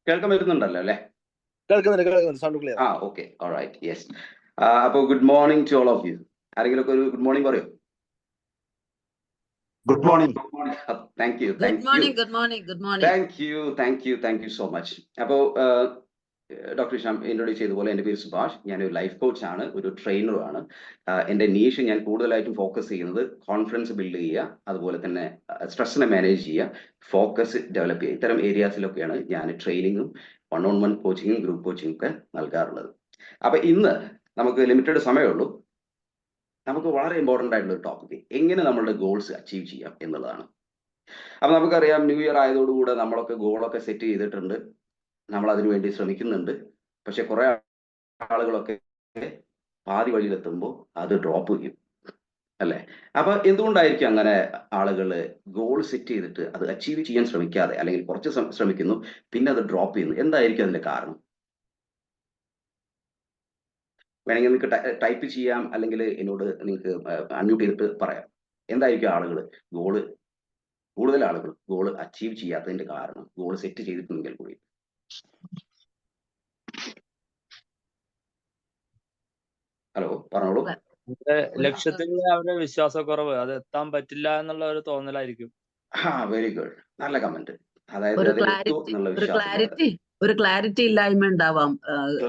കേൾക്കാൻ പറ്റുന്നുണ്ടല്ലോ അല്ലേ? കേൾക്കുന്നുണ്ട്. Sound clear. Okay, alright, yes. അപ്പോൾ good morning to all of you. ആരെങ്കിലും ഒക്കെ ഒരു ഗുഡ് മോർണിംഗ് പറയൂ. Good morning. Thank you, thank you so much. അപ്പോൾ ഡോക്ടർ ഇഷാം ഇൻട്രൊഡ്യൂസ് ചെയ്ത പോലെ എൻ്റെ പേര് സുഭാഷ്. ഞാനൊരു ലൈഫ് കോച്ചാണ്, ഒരു ട്രെയിനറുമാണ്. എൻ്റെ നീഷ് ഞാൻ കൂടുതലായിട്ടും ഫോക്കസ് ചെയ്യുന്നത് കോൺഫിഡൻസ് ബിൽഡ് ചെയ്യുക, അതുപോലെ തന്നെ സ്ട്രെസ്സിനെ മാനേജ് ചെയ്യുക, ഫോക്കസ് ഡെവലപ്പ് ചെയ്യുക. ഇത്തരം ഏരിയാസിലൊക്കെയാണ് ഞാൻ ട്രെയിനിങ്ങും 1-on-1 കോച്ചിങ്ങും ഗ്രൂപ്പ് കോച്ചിങ്ങും ഒക്കെ നൽകാറുള്ളത്. അപ്പം ഇന്ന് നമുക്ക് ലിമിറ്റഡ് സമയമുള്ളൂ. നമുക്ക് വളരെ ഇമ്പോർട്ടൻ്റ് ആയിട്ടുള്ള ഒരു ടോപ്പിക്, എങ്ങനെ നമ്മളുടെ ഗോൾസ് അച്ചീവ് ചെയ്യാം എന്നുള്ളതാണ്. അപ്പം നമുക്കറിയാം, ന്യൂ ഇയർ ആയതോടുകൂടെ നമ്മളൊക്കെ ഗോളൊക്കെ സെറ്റ് ചെയ്തിട്ടുണ്ട്, നമ്മൾ അതിനു വേണ്ടി ശ്രമിക്കുന്നുണ്ട്. പക്ഷെ കുറെ ആളുകളൊക്കെ പാതി വഴിയിലെത്തുമ്പോൾ അത് ഡ്രോപ്പ് ചെയ്യും, അല്ലേ? അപ്പൊ എന്തുകൊണ്ടായിരിക്കും അങ്ങനെ ആളുകൾ ഗോൾ സെറ്റ് ചെയ്തിട്ട് അത് അച്ചീവ് ചെയ്യാൻ ശ്രമിക്കാതെ, അല്ലെങ്കിൽ കുറച്ച് ശ്രമിക്കുന്നു പിന്നെ അത് ഡ്രോപ്പ് ചെയ്യുന്നു? എന്തായിരിക്കും അതിന്റെ കാരണം? വേണമെങ്കിൽ നിങ്ങൾക്ക് ടൈപ്പ് ചെയ്യാം, അല്ലെങ്കിൽ എന്നോട് നിങ്ങൾക്ക് അൺമ്യൂട്ട് ചെയ്തിട്ട് പറയാം. എന്തായിരിക്കും ആളുകൾ കൂടുതൽ ആളുകൾ ഗോൾ അച്ചീവ് ചെയ്യാത്തതിന്റെ കാരണം, ഗോൾ സെറ്റ് ചെയ്തിട്ടുണ്ടെങ്കിൽ കൂടി? ഹലോ, പറഞ്ഞോളൂ. ലക്ഷ്യത്തിൽ അവരുടെ വിശ്വാസക്കുറവ്, അത് എത്താൻ പറ്റില്ല എന്നുള്ള ഒരു തോന്നലായിരിക്കും. വെരി ഗുഡ്, നല്ല കമന്റ്. അതായത് ഒരു ക്ലാരിറ്റി ഇല്ലായ്മ ഉണ്ടാവാം.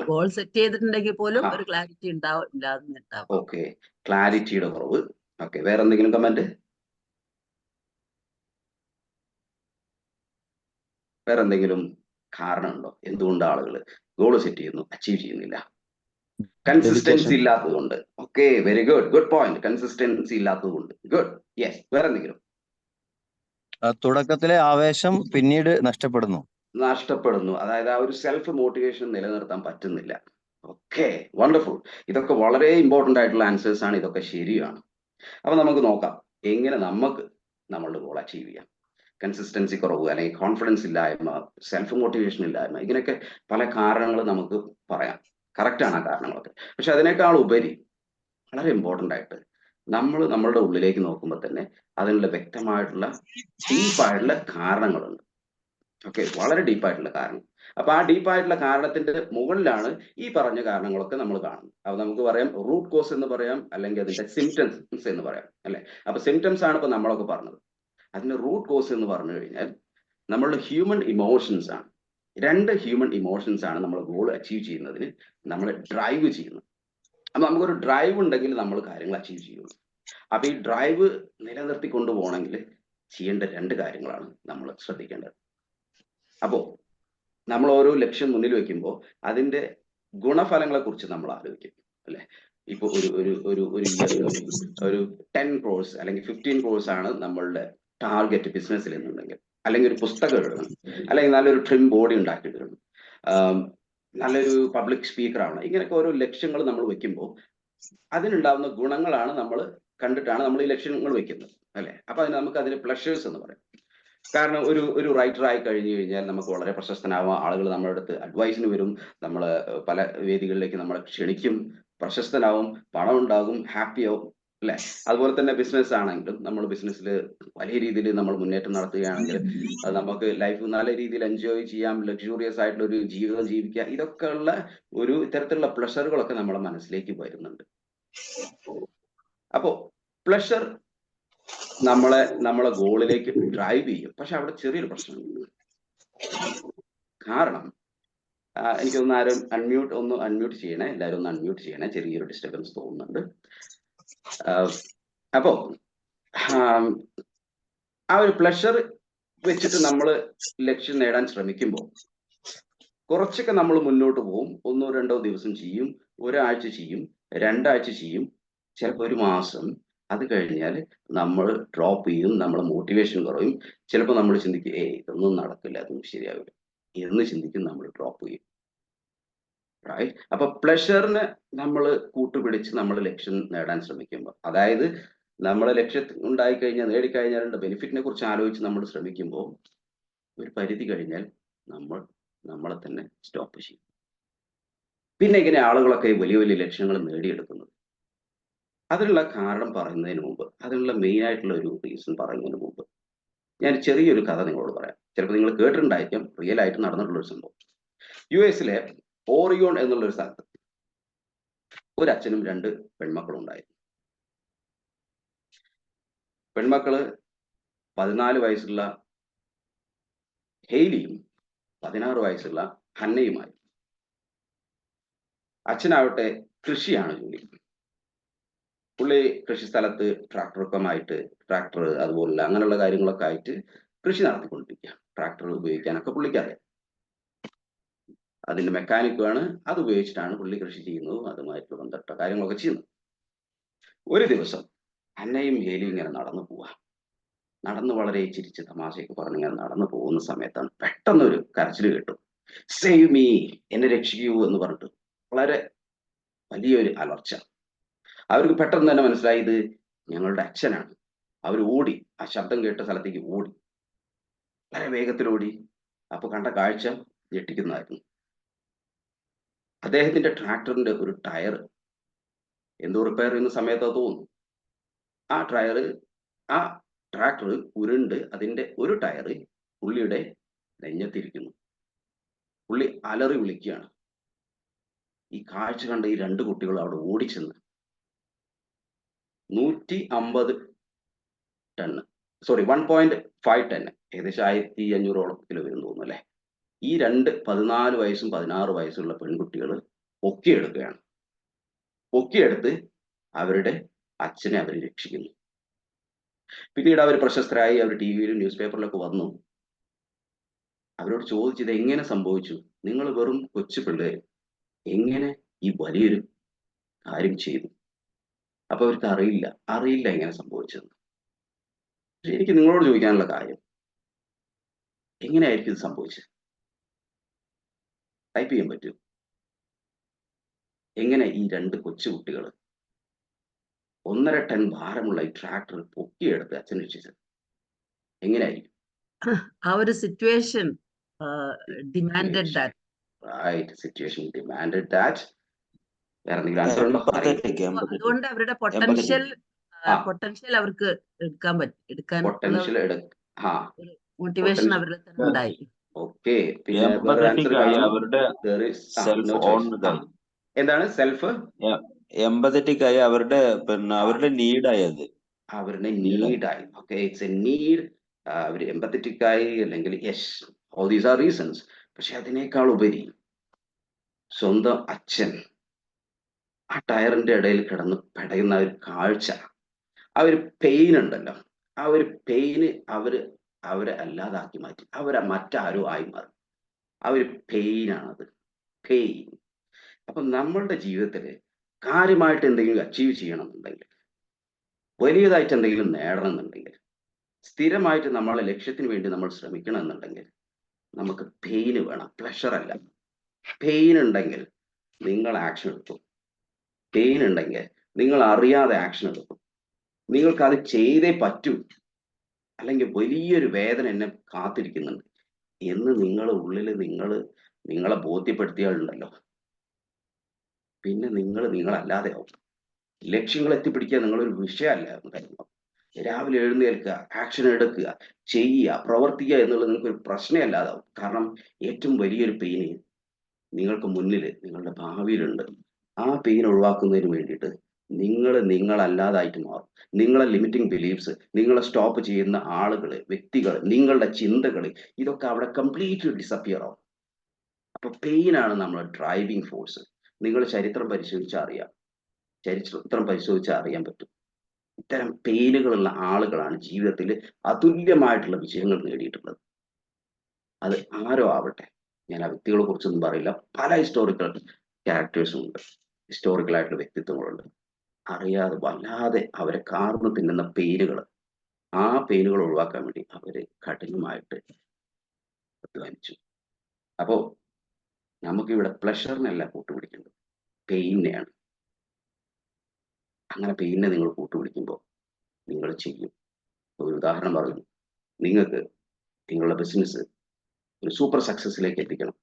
ഗോൾ സെറ്റ് ചെയ്തിട്ടുണ്ടെങ്കിൽ പോലും ഒരു ക്ലാരിറ്റി ഉണ്ടാവാം. ഓക്കെ, ക്ലാരിറ്റിയുടെ കുറവ്. ഓക്കെ, വേറെ എന്തെങ്കിലും കമന്റ്? വേറെ എന്തെങ്കിലും കാരണമുണ്ടോ എന്തുകൊണ്ട് ആളുകൾ ഗോൾ സെറ്റ് ചെയ്യുന്നു, അച്ചീവ് ചെയ്യുന്നില്ല? കൺസിസ്റ്റൻസി ഇല്ലാത്തതുകൊണ്ട്. Okay, very good, good point. Consistency ഇല്ലാത്തതുകൊണ്ട്. Good, yes. വേറെ എന്തെങ്കിലും? തുടക്കത്തിലെ ആവേശം പിന്നീട് നഷ്ടപ്പെടുന്നു. അതായത് ആ ഒരു സെൽഫ് മോട്ടിവേഷൻ നിലനിർത്താൻ പറ്റുന്നില്ല. Okay, wonderful. ഇതൊക്കെ വളരെ ഇമ്പോർട്ടൻ്റ് ആയിട്ടുള്ള ആൻസേഴ്സ് ആണ്. ഇതൊക്കെ ശരിയാണ്. അപ്പൊ നമുക്ക് നോക്കാം എങ്ങനെ നമുക്ക് നമ്മളുടെ ഗോൾ അച്ചീവ് ചെയ്യാം. കൺസിസ്റ്റൻസി കുറവ്, അല്ലെങ്കിൽ കോൺഫിഡൻസ് ഇല്ലായ്മ, സെൽഫ് മോട്ടിവേഷൻ ഇല്ലായ്മ, ഇങ്ങനെയൊക്കെ പല കാരണങ്ങൾ നമുക്ക് പറയാം. കറക്റ്റാണ് ആ കാരണങ്ങളൊക്കെ. പക്ഷെ അതിനേക്കാൾ ഉപരി വളരെ ഇമ്പോർട്ടൻ്റ് ആയിട്ട് നമ്മളുടെ ഉള്ളിലേക്ക് നോക്കുമ്പോൾ തന്നെ അതിനുള്ള വ്യക്തമായിട്ടുള്ള ഡീപ്പായിട്ടുള്ള കാരണങ്ങളുണ്ട്. ഓക്കെ, വളരെ ഡീപ്പായിട്ടുള്ള കാരണം. അപ്പൊ ആ ഡീപ്പായിട്ടുള്ള കാരണത്തിന്റെ മുകളിലാണ് ഈ പറഞ്ഞ കാരണങ്ങളൊക്കെ നമ്മൾ കാണുന്നത്. അപ്പൊ നമുക്ക് പറയാം റൂട്ട് കോസ് എന്ന് പറയാം, അല്ലെങ്കിൽ അതിന്റെ സിംറ്റംസ് എന്ന് പറയാം, അല്ലെ? അപ്പൊ സിംറ്റംസ് ആണ് ഇപ്പൊ നമ്മളൊക്കെ പറഞ്ഞത്. അതിന്റെ റൂട്ട് കോസ് എന്ന് പറഞ്ഞു കഴിഞ്ഞാൽ നമ്മളുടെ ഹ്യൂമൻ ഇമോഷൻസ് ആണ്. 2 ഹ്യൂമൻ ഇമോഷൻസ് ആണ് നമ്മൾ ഗോൾ അച്ചീവ് ചെയ്യുന്നതിന് നമ്മളെ ഡ്രൈവ് ചെയ്യുന്നത്. അപ്പൊ നമുക്കൊരു ഡ്രൈവ് ഉണ്ടെങ്കിൽ നമ്മൾ കാര്യങ്ങൾ അച്ചീവ് ചെയ്യുള്ളൂ. അപ്പൊ ഈ ഡ്രൈവ് നിലനിർത്തി കൊണ്ടുപോകണമെങ്കിൽ ചെയ്യേണ്ട 2 കാര്യങ്ങളാണ് നമ്മൾ ശ്രദ്ധിക്കേണ്ടത്. അപ്പോൾ നമ്മൾ ഓരോ ലക്ഷ്യം മുന്നിൽ വെക്കുമ്പോൾ അതിന്റെ ഗുണഫലങ്ങളെ കുറിച്ച് നമ്മൾ ആലോചിക്കും, അല്ലെ? ഇപ്പൊ ഒരു 10 crores അല്ലെങ്കിൽ 15 crores ആണ് നമ്മളുടെ ടാർഗറ്റ് ബിസിനസ്സിൽ എന്നുണ്ടെങ്കിൽ, അല്ലെങ്കിൽ ഒരു പുസ്തകം എഴുതണം, അല്ലെങ്കിൽ നല്ലൊരു ട്രിം ബോഡി ഉണ്ടാക്കിയെടുക്കണം, നല്ലൊരു പബ്ലിക് സ്പീക്കർ ആവണം, ഇങ്ങനെയൊക്കെ ഓരോ ലക്ഷ്യങ്ങൾ നമ്മൾ വെക്കുമ്പോൾ അതിനുണ്ടാവുന്ന ഗുണങ്ങളാണ് നമ്മൾ കണ്ടിട്ടാണ് നമ്മൾ ഈ ലക്ഷ്യങ്ങൾ വെക്കുന്നത്, അല്ലെ? അപ്പൊ നമുക്ക് അതിന് പ്ലഷേഴ്സ് എന്ന് പറയാം. കാരണം ഒരു റൈറ്റർ ആയി കഴിഞ്ഞു കഴിഞ്ഞാൽ നമുക്ക് വളരെ പ്രശസ്തനാവാം, ആളുകൾ നമ്മുടെ അടുത്ത് അഡ്വൈസിന് വരും, നമ്മൾ പല വേദികളിലേക്ക് നമ്മളെ ക്ഷണിക്കും, പ്രശസ്തനാവും, പണം ഉണ്ടാകും, ഹാപ്പി ആവും, അല്ലെ? അതുപോലെ തന്നെ ബിസിനസ് ആണെങ്കിലും നമ്മൾ ബിസിനസ്സിൽ വലിയ രീതിയിൽ നമ്മൾ മുന്നേറ്റം നടത്തുകയാണെങ്കിൽ അത് നമുക്ക് ലൈഫ് നല്ല രീതിയിൽ എൻജോയ് ചെയ്യാം, ലക്ഷൂറിയസ് ആയിട്ടുള്ള ഒരു ജീവിതം ജീവിക്കുക, ഇതൊക്കെ ഉള്ള ഒരു ഇത്തരത്തിലുള്ള പ്ലഷറുകളൊക്കെ നമ്മുടെ മനസ്സിലേക്ക് വരുന്നുണ്ട്. അപ്പോ പ്ലഷർ നമ്മളെ ഗോളിലേക്ക് ഡ്രൈവ് ചെയ്യും. പക്ഷെ അവിടെ ചെറിയൊരു പ്രശ്നമുണ്ട്. കാരണം എനിക്കൊന്ന് ആരും അൺമ്യൂട്ട് ചെയ്യണേ, എല്ലാവരും ഒന്ന് അൺമ്യൂട്ട് ചെയ്യണേ, ചെറിയൊരു ഡിസ്റ്റർബൻസ് തോന്നുന്നുണ്ട്. അപ്പോ ആ ഒരു പ്ലഷർ വെച്ചിട്ട് നമ്മൾ ലക്ഷ്യം നേടാൻ ശ്രമിക്കുമ്പോൾ കുറച്ചൊക്കെ നമ്മൾ മുന്നോട്ട് പോകും. 1-2 ദിവസം ചെയ്യും, ഒരാഴ്ച ചെയ്യും, 2 ആഴ്ച ചെയ്യും, ചിലപ്പോൾ 1 മാസം. അത് കഴിഞ്ഞാൽ നമ്മൾ ഡ്രോപ്പ് ചെയ്യും, നമ്മളെ മോട്ടിവേഷൻ കുറയും. ചിലപ്പോൾ നമ്മൾ ചിന്തിക്കും ഇതൊന്നും നടക്കില്ല, അതൊന്നും ശരിയാവില്ല എന്ന് ചിന്തിക്കും, നമ്മൾ ഡ്രോപ്പ് ചെയ്യും. റൈറ്റ്? അപ്പൊ പ്ലഷറിന് നമ്മൾ കൂട്ടുപിടിച്ച് നമ്മൾ ലക്ഷ്യം നേടാൻ ശ്രമിക്കുമ്പോൾ, അതായത് നമ്മളെ ലക്ഷ്യം ഉണ്ടായിക്കഴിഞ്ഞാൽ, നേടിക്കഴിഞ്ഞാലുള്ള ബെനിഫിറ്റിനെ കുറിച്ച് ആലോചിച്ച് നമ്മൾ ശ്രമിക്കുമ്പോൾ ഒരു പരിധി കഴിഞ്ഞാൽ നമ്മളെ തന്നെ സ്റ്റോപ്പ് ചെയ്യും. പിന്നെ ഇങ്ങനെ ആളുകളൊക്കെ വലിയ വലിയ ലക്ഷ്യങ്ങൾ നേടിയെടുക്കുന്നത്, അതിനുള്ള കാരണം പറയുന്നതിന് മുമ്പ്, അതിനുള്ള മെയിൻ ആയിട്ടുള്ള ഒരു റീസൺ പറയുന്നതിന് മുമ്പ് ഞാൻ ചെറിയൊരു കഥ നിങ്ങളോട് പറയാം. ചിലപ്പോൾ നിങ്ങൾ കേട്ടിട്ടുണ്ടായിരിക്കും, റിയൽ ആയിട്ട് നടന്നിട്ടുള്ള ഒരു സംഭവം. US ഓറിയോൺ എന്നുള്ളൊരു സ്ഥലത്ത് ഒരു അച്ഛനും 2 പെൺമക്കളും ഉണ്ടായിരുന്നു. പെൺമക്കള് 14 വയസ്സുള്ള ഹെയ്ലിയും 16 വയസ്സുള്ള ഹന്നയുമായി. അച്ഛനാവട്ടെ കൃഷിയാണ് ജോലി. പുള്ളി കൃഷി സ്ഥലത്ത് ട്രാക്ടർ അതുപോലുള്ള അങ്ങനെയുള്ള കാര്യങ്ങളൊക്കെ ആയിട്ട് കൃഷി നടത്തിക്കൊണ്ടിരിക്കുക. ട്രാക്ടർ ഉപയോഗിക്കാനൊക്കെ പുള്ളിക്കറിയാം. അതിന്റെ മെക്കാനിക്കുമാണ്. അത് ഉപയോഗിച്ചിട്ടാണ് പുള്ളി കൃഷി ചെയ്യുന്നതും അതുമായിട്ടുള്ള ബന്ധപ്പെട്ട കാര്യങ്ങളൊക്കെ ചെയ്യുന്നത്. ഒരു ദിവസം ഹന്നയും ഹേലിയും ഇങ്ങനെ നടന്നു പോവാ. നടന്ന് വളരെ ചിരിച്ച് തമാശയൊക്കെ പറഞ്ഞ് ഇങ്ങനെ നടന്നു പോകുന്ന സമയത്താണ് പെട്ടെന്നൊരു കരച്ചിൽ കേട്ടു. സേവ് മീ, എന്നെ രക്ഷിക്കൂ എന്ന് പറഞ്ഞിട്ട് വളരെ വലിയൊരു അലർച്ച. അവർക്ക് പെട്ടെന്ന് തന്നെ മനസ്സിലായി ഇത് ഞങ്ങളുടെ അച്ഛനാണ്. അവർ ഓടി, ആ ശബ്ദം കേട്ട സ്ഥലത്തേക്ക് ഓടി, വളരെ വേഗത്തിൽ ഓടി. അപ്പൊ കണ്ട കാഴ്ച ഞെട്ടിക്കുന്നതായിരുന്നു. അദ്ദേഹത്തിന്റെ ട്രാക്ടറിന്റെ ഒരു ടയർ എന്തോ റിപ്പയർ ചെയ്യുന്ന സമയത്ത് തോന്നുന്നു ആ ട്രാക്ടർ ഉരുണ്ട് അതിന്റെ ഒരു ടയർ പുള്ളിയുടെ നെഞ്ഞത്തിരിക്കുന്നു. പുള്ളി അലറി വിളിക്കുകയാണ്. ഈ കാഴ്ച കണ്ട ഈ 2 കുട്ടികൾ അവിടെ ഓടിച്ചെന്ന് 150 ടണ്ണ്, 1.5 ടണ്ണ്, ഏകദേശം 1500 കിലോ വരും തോന്നുന്നു അല്ലെ. ഈ 2 14 വയസ്സും 16 വയസ്സുള്ള പെൺകുട്ടികൾ പൊക്കിയെടുക്കുകയാണ്. പൊക്കിയെടുത്ത് അവരുടെ അച്ഛനെ അവർ രക്ഷിക്കുന്നു. പിന്നീട് അവർ പ്രശസ്തരായി. അവർ ടിവിയിലും ന്യൂസ് പേപ്പറിലൊക്കെ വന്നു. അവരോട് ചോദിച്ചത് എങ്ങനെ സംഭവിച്ചു, നിങ്ങൾ വെറും കൊച്ചു പിള്ളേര് എങ്ങനെ ഈ വലിയൊരു കാര്യം ചെയ്തു? അപ്പൊ അവർക്ക് അറിയില്ല എങ്ങനെ സംഭവിച്ചത്. പക്ഷെ എനിക്ക് നിങ്ങളോട് ചോദിക്കാനുള്ള കാര്യം, എങ്ങനെയായിരിക്കും ഇത് സംഭവിച്ചത്? ടൈപ്പ് ചെയ്യാൻ പറ്റും. എങ്ങനെ ഈ 2 കൊച്ചു കുട്ടികൾ 1.5 ടൺ ഭാരമുള്ള ഈ ട്രാക്ടർ പൊക്കിയെടുത്ത് അച്ഛൻ രക്ഷിച്ചത് എങ്ങനെയായിരിക്കും? ആ ഒരു situation demanded that. Right, situation demanded that. വേറെ എന്തെങ്കിലും ആൻസർ ഉണ്ടോ? അതുകൊണ്ട് അവരുടെ പൊട്ടൻഷ്യൽ അവർക്ക് എടുക്കാൻ മോട്ടിവേഷൻ അവരുടെ തന്നെ ഉണ്ടായി. ഓക്കെ, പിന്നെ വേറെ ആൻസർ അവരുടെ എന്താണ് സെൽഫ് എംപതറ്റിക് ആയി അവരുടെ അവരുടെ നീഡായത്, അവരുടെ നീഡായി. Okay, it's a need. അവർ എംപത്തറ്റിക് ആയി, അല്ലെങ്കിൽ yes, all these are reasons. പക്ഷെ അതിനേക്കാൾ ഉപരി സ്വന്തം അച്ഛൻ ആ ടയറിന്റെ ഇടയിൽ കിടന്ന് പെടയുന്ന ഒരു കാഴ്ച, ആ ഒരു പെയിൻ ഉണ്ടല്ലോ, ആ ഒരു പെയിന് അവരെ അല്ലാതാക്കി മാറ്റി. അവരെ മറ്റാരോ ആയി മാറി. ആ ഒരു പെയിനാണത്, പെയിൻ. അപ്പൊ നമ്മളുടെ ജീവിതത്തില് കാര്യമായിട്ട് എന്തെങ്കിലും അച്ചീവ് ചെയ്യണമെന്നുണ്ടെങ്കിൽ, വലിയതായിട്ട് എന്തെങ്കിലും നേടണമെന്നുണ്ടെങ്കിൽ, സ്ഥിരമായിട്ട് നമ്മളെ ലക്ഷ്യത്തിന് വേണ്ടി നമ്മൾ ശ്രമിക്കണം എന്നുണ്ടെങ്കിൽ നമുക്ക് പെയിന് വേണം, പ്ലഷർ അല്ല. പെയിൻ ഉണ്ടെങ്കിൽ നിങ്ങൾ ആക്ഷൻ എടുക്കും. പെയിൻ ഉണ്ടെങ്കിൽ നിങ്ങൾ അറിയാതെ ആക്ഷൻ എടുക്കും. നിങ്ങൾക്ക് അത് ചെയ്തേ പറ്റൂ, അല്ലെങ്കിൽ വലിയൊരു വേദന എന്നെ കാത്തിരിക്കുന്നുണ്ട് എന്ന് നിങ്ങളുടെ ഉള്ളിൽ നിങ്ങളെ ബോധ്യപ്പെടുത്തിയാലുണ്ടല്ലോ, പിന്നെ നിങ്ങളല്ലാതെ ആവും. ലക്ഷ്യങ്ങൾ എത്തിപ്പിടിക്കുക നിങ്ങളൊരു വിഷയമല്ല. രാവിലെ എഴുന്നേൽക്കുക, ആക്ഷൻ എടുക്കുക, ചെയ്യുക, പ്രവർത്തിക്കുക എന്നുള്ളത് നിങ്ങൾക്ക് ഒരു പ്രശ്നമല്ലാതാവും. കാരണം ഏറ്റവും വലിയൊരു പെയിന് നിങ്ങൾക്ക് മുന്നിൽ നിങ്ങളുടെ ഭാവിയിലുണ്ട്. ആ പെയിൻ ഒഴിവാക്കുന്നതിന് വേണ്ടിയിട്ട് നിങ്ങളല്ലാതായിട്ട് മാറും. നിങ്ങളെ ലിമിറ്റിംഗ് ബിലീഫ്സ്, നിങ്ങളെ സ്റ്റോപ്പ് ചെയ്യുന്ന ആളുകൾ, വ്യക്തികൾ, നിങ്ങളുടെ ചിന്തകൾ, ഇതൊക്കെ അവിടെ കംപ്ലീറ്റ്ലി ഡിസപ്പിയർ ആവും. അപ്പൊ പെയിനാണ് നമ്മുടെ ഡ്രൈവിംഗ് ഫോഴ്സ്. നിങ്ങൾ ചരിത്രം പരിശോധിച്ചാൽ അറിയാൻ പറ്റും. ഇത്തരം പെയിനുകളുള്ള ആളുകളാണ് ജീവിതത്തിൽ അതുല്യമായിട്ടുള്ള വിജയങ്ങൾ നേടിയിട്ടുള്ളത്. അത് ആരോ ആവട്ടെ, ഞാൻ ആ വ്യക്തികളെ കുറിച്ചൊന്നും പറയില്ല. പല ഹിസ്റ്റോറിക്കൽ ക്യാരക്ടേഴ്സും ഉണ്ട്, ഹിസ്റ്റോറിക്കലായിട്ടുള്ള വ്യക്തിത്വങ്ങളുണ്ട്. അറിയാതെ വല്ലാതെ അവരെ കാർന്ന് തിന്നുന്ന പെയിനുകൾ, ആ പെയിനുകൾ ഒഴിവാക്കാൻ വേണ്ടി അവര് കഠിനമായിട്ട് അധ്വാനിച്ചു. അപ്പോ നമുക്കിവിടെ പ്ലഷറിനല്ല കൂട്ടുപിടിക്കേണ്ടത്, പെയിനെയാണ്. അങ്ങനെ പെയിനെ നിങ്ങൾ കൂട്ടുപിടിക്കുമ്പോൾ നിങ്ങൾ ചെയ്യും. ഒരു ഉദാഹരണം പറഞ്ഞു, നിങ്ങൾക്ക് നിങ്ങളുടെ ബിസിനസ് ഒരു സൂപ്പർ സക്സസിലേക്ക് എത്തിക്കണം.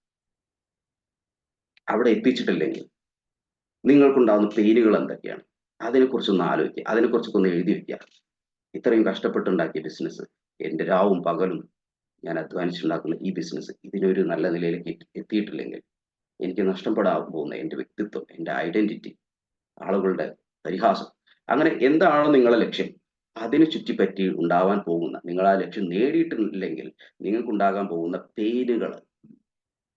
അവിടെ എത്തിച്ചിട്ടില്ലെങ്കിൽ നിങ്ങൾക്കുണ്ടാകുന്ന പെയിനുകൾ എന്തൊക്കെയാണ്, അതിനെക്കുറിച്ചൊന്ന് ആലോചിക്കുക, അതിനെക്കുറിച്ചൊക്കെ ഒന്ന് എഴുതി വെക്കുക. ഇത്രയും കഷ്ടപ്പെട്ടുണ്ടാക്കിയ ബിസിനസ്, എൻ്റെ രാവും പകലും ഞാൻ അധ്വാനിച്ചുണ്ടാക്കുന്ന ഈ ബിസിനസ് ഇതിനൊരു നല്ല നിലയിലേക്ക് എത്തിയിട്ടില്ലെങ്കിൽ എനിക്ക് നഷ്ടപ്പെടാൻ പോകുന്ന എൻ്റെ വ്യക്തിത്വം, എൻ്റെ ഐഡന്റിറ്റി, ആളുകളുടെ പരിഹാസം, അങ്ങനെ എന്താണോ നിങ്ങളുടെ ലക്ഷ്യം അതിനെ ചുറ്റിപ്പറ്റി ഉണ്ടാവാൻ പോകുന്ന, നിങ്ങൾ ആ ലക്ഷ്യം നേടിയിട്ടില്ലെങ്കിൽ നിങ്ങൾക്കുണ്ടാകാൻ പോകുന്ന പെയിനുകൾ,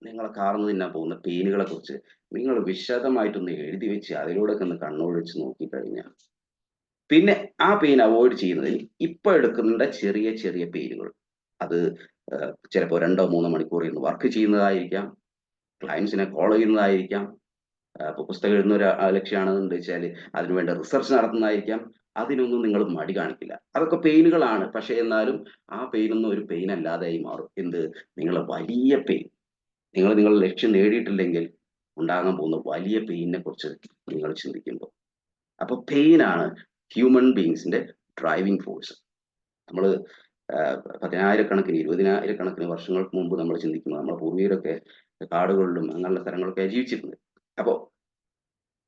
നിങ്ങളെ കാർന്നു തിന്നാൻ പോകുന്ന പെയിനുകളെ കുറിച്ച് നിങ്ങൾ വിശദമായിട്ടൊന്ന് എഴുതി വെച്ച് അതിലൂടെ ഒന്ന് കണ്ണോടിച്ച് നോക്കിക്കഴിഞ്ഞാൽ പിന്നെ ആ പെയിൻ അവോയ്ഡ് ചെയ്യുന്നതിന് ഇപ്പൊ എടുക്കുന്ന ചെറിയ ചെറിയ പെയിനുകൾ, അത് ചിലപ്പോൾ 2-3 മണിക്കൂർ ഇരുന്ന് വർക്ക് ചെയ്യുന്നതായിരിക്കാം, ക്ലയൻസിനെ കോൾ ചെയ്യുന്നതായിരിക്കാം, ഇപ്പോൾ പുസ്തകം എഴുതുന്ന ഒരു ലക്ഷ്യമാണെന്ന് വെച്ചാൽ അതിനുവേണ്ട റിസർച്ച് നടത്തുന്നതായിരിക്കാം. അതിനൊന്നും നിങ്ങൾ മടി കാണിക്കില്ല. അതൊക്കെ പെയിനുകളാണ്. പക്ഷെ എന്നാലും ആ പെയിനൊന്നും ഒരു പെയിൻ അല്ലാതെയായി മാറും. എന്ത്? നിങ്ങളെ വലിയ പെയിൻ, നിങ്ങളുടെ ലക്ഷ്യം നേടിയിട്ടില്ലെങ്കിൽ ഉണ്ടാകാൻ പോകുന്ന വലിയ പെയിനെ കുറിച്ച് നിങ്ങൾ ചിന്തിക്കുമ്പോൾ. അപ്പൊ പെയിനാണ് ഹ്യൂമൻ ബീങ്സിന്റെ ഡ്രൈവിംഗ് ഫോഴ്സ്. നമ്മൾ 10,000-കണക്കിന് 20,000-കണക്കിന് വർഷങ്ങൾക്ക് മുമ്പ് നമ്മൾ ചിന്തിക്കുമ്പോൾ നമ്മുടെ പൂർവികരൊക്കെ കാടുകളിലും അങ്ങനെയുള്ള സ്ഥലങ്ങളൊക്കെ ജീവിച്ചിരുന്നത്. അപ്പോൾ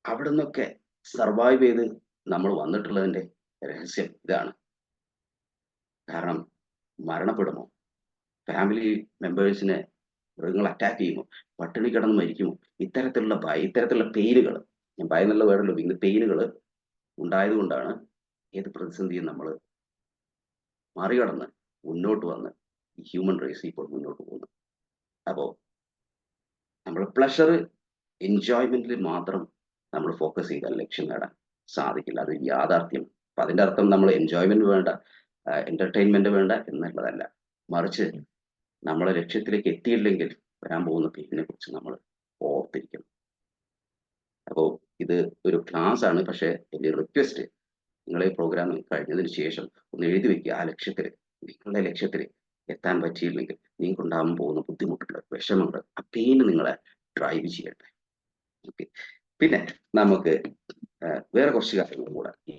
അവിടെ നിന്നൊക്കെ സർവൈവ് ചെയ്ത് നമ്മൾ വന്നിട്ടുള്ളതിന്റെ രഹസ്യം ഇതാണ്. കാരണം മരണപ്പെടുമോ, ഫാമിലി മെമ്പേഴ്സിനെ മൃഗങ്ങൾ അറ്റാക്ക് ചെയ്യുമോ, പട്ടിണി കിടന്ന് മരിക്കുമോ, ഇത്തരത്തിലുള്ള പെയിനുകൾ, ഞാൻ ഭയം എന്നുള്ള വേർഡല്ലോ, ഇന്ന് പെയിനുകൾ ഉണ്ടായതുകൊണ്ടാണ് ഏത് പ്രതിസന്ധിയും നമ്മൾ മറികടന്ന് മുന്നോട്ട് വന്ന് ഈ ഹ്യൂമൻ റേസ് ഇപ്പോൾ മുന്നോട്ട് പോകുന്നു. അപ്പോൾ നമ്മൾ പ്ലഷർ, എൻജോയ്മെന്റിൽ മാത്രം നമ്മൾ ഫോക്കസ് ചെയ്താൽ ലക്ഷ്യം നേടാൻ സാധിക്കില്ല. അത് യാഥാർത്ഥ്യം. അപ്പൊ അതിന്റെ അർത്ഥം നമ്മൾ എൻജോയ്മെന്റ് വേണ്ട, എന്റർടൈൻമെന്റ് വേണ്ട എന്നുള്ളതല്ല. മറിച്ച് നമ്മളെ ലക്ഷ്യത്തിലേക്ക് എത്തിയില്ലെങ്കിൽ വരാൻ പോകുന്ന പെയിനെ കുറിച്ച് നമ്മൾ ഓർത്തിരിക്കണം. അപ്പോൾ ഇത് ഒരു ക്ലാസ് ആണ്. പക്ഷെ എൻ്റെ റിക്വസ്റ്റ്, നിങ്ങളെ പ്രോഗ്രാം കഴിഞ്ഞതിന് ശേഷം ഒന്ന് എഴുതി വെക്കുക. ആ ലക്ഷ്യത്തിൽ, നിങ്ങളുടെ ലക്ഷ്യത്തിൽ എത്താൻ പറ്റിയില്ലെങ്കിൽ നിങ്ങൾക്ക് ഉണ്ടാകാൻ പോകുന്ന ബുദ്ധിമുട്ടുകൾ, വിഷമങ്ങൾ, ആ പെയിന് നിങ്ങളെ ഡ്രൈവ് ചെയ്യട്ടെ. ഓക്കെ. പിന്നെ നമുക്ക് വേറെ കുറച്ച് കാര്യങ്ങളും കൂടെ ഈ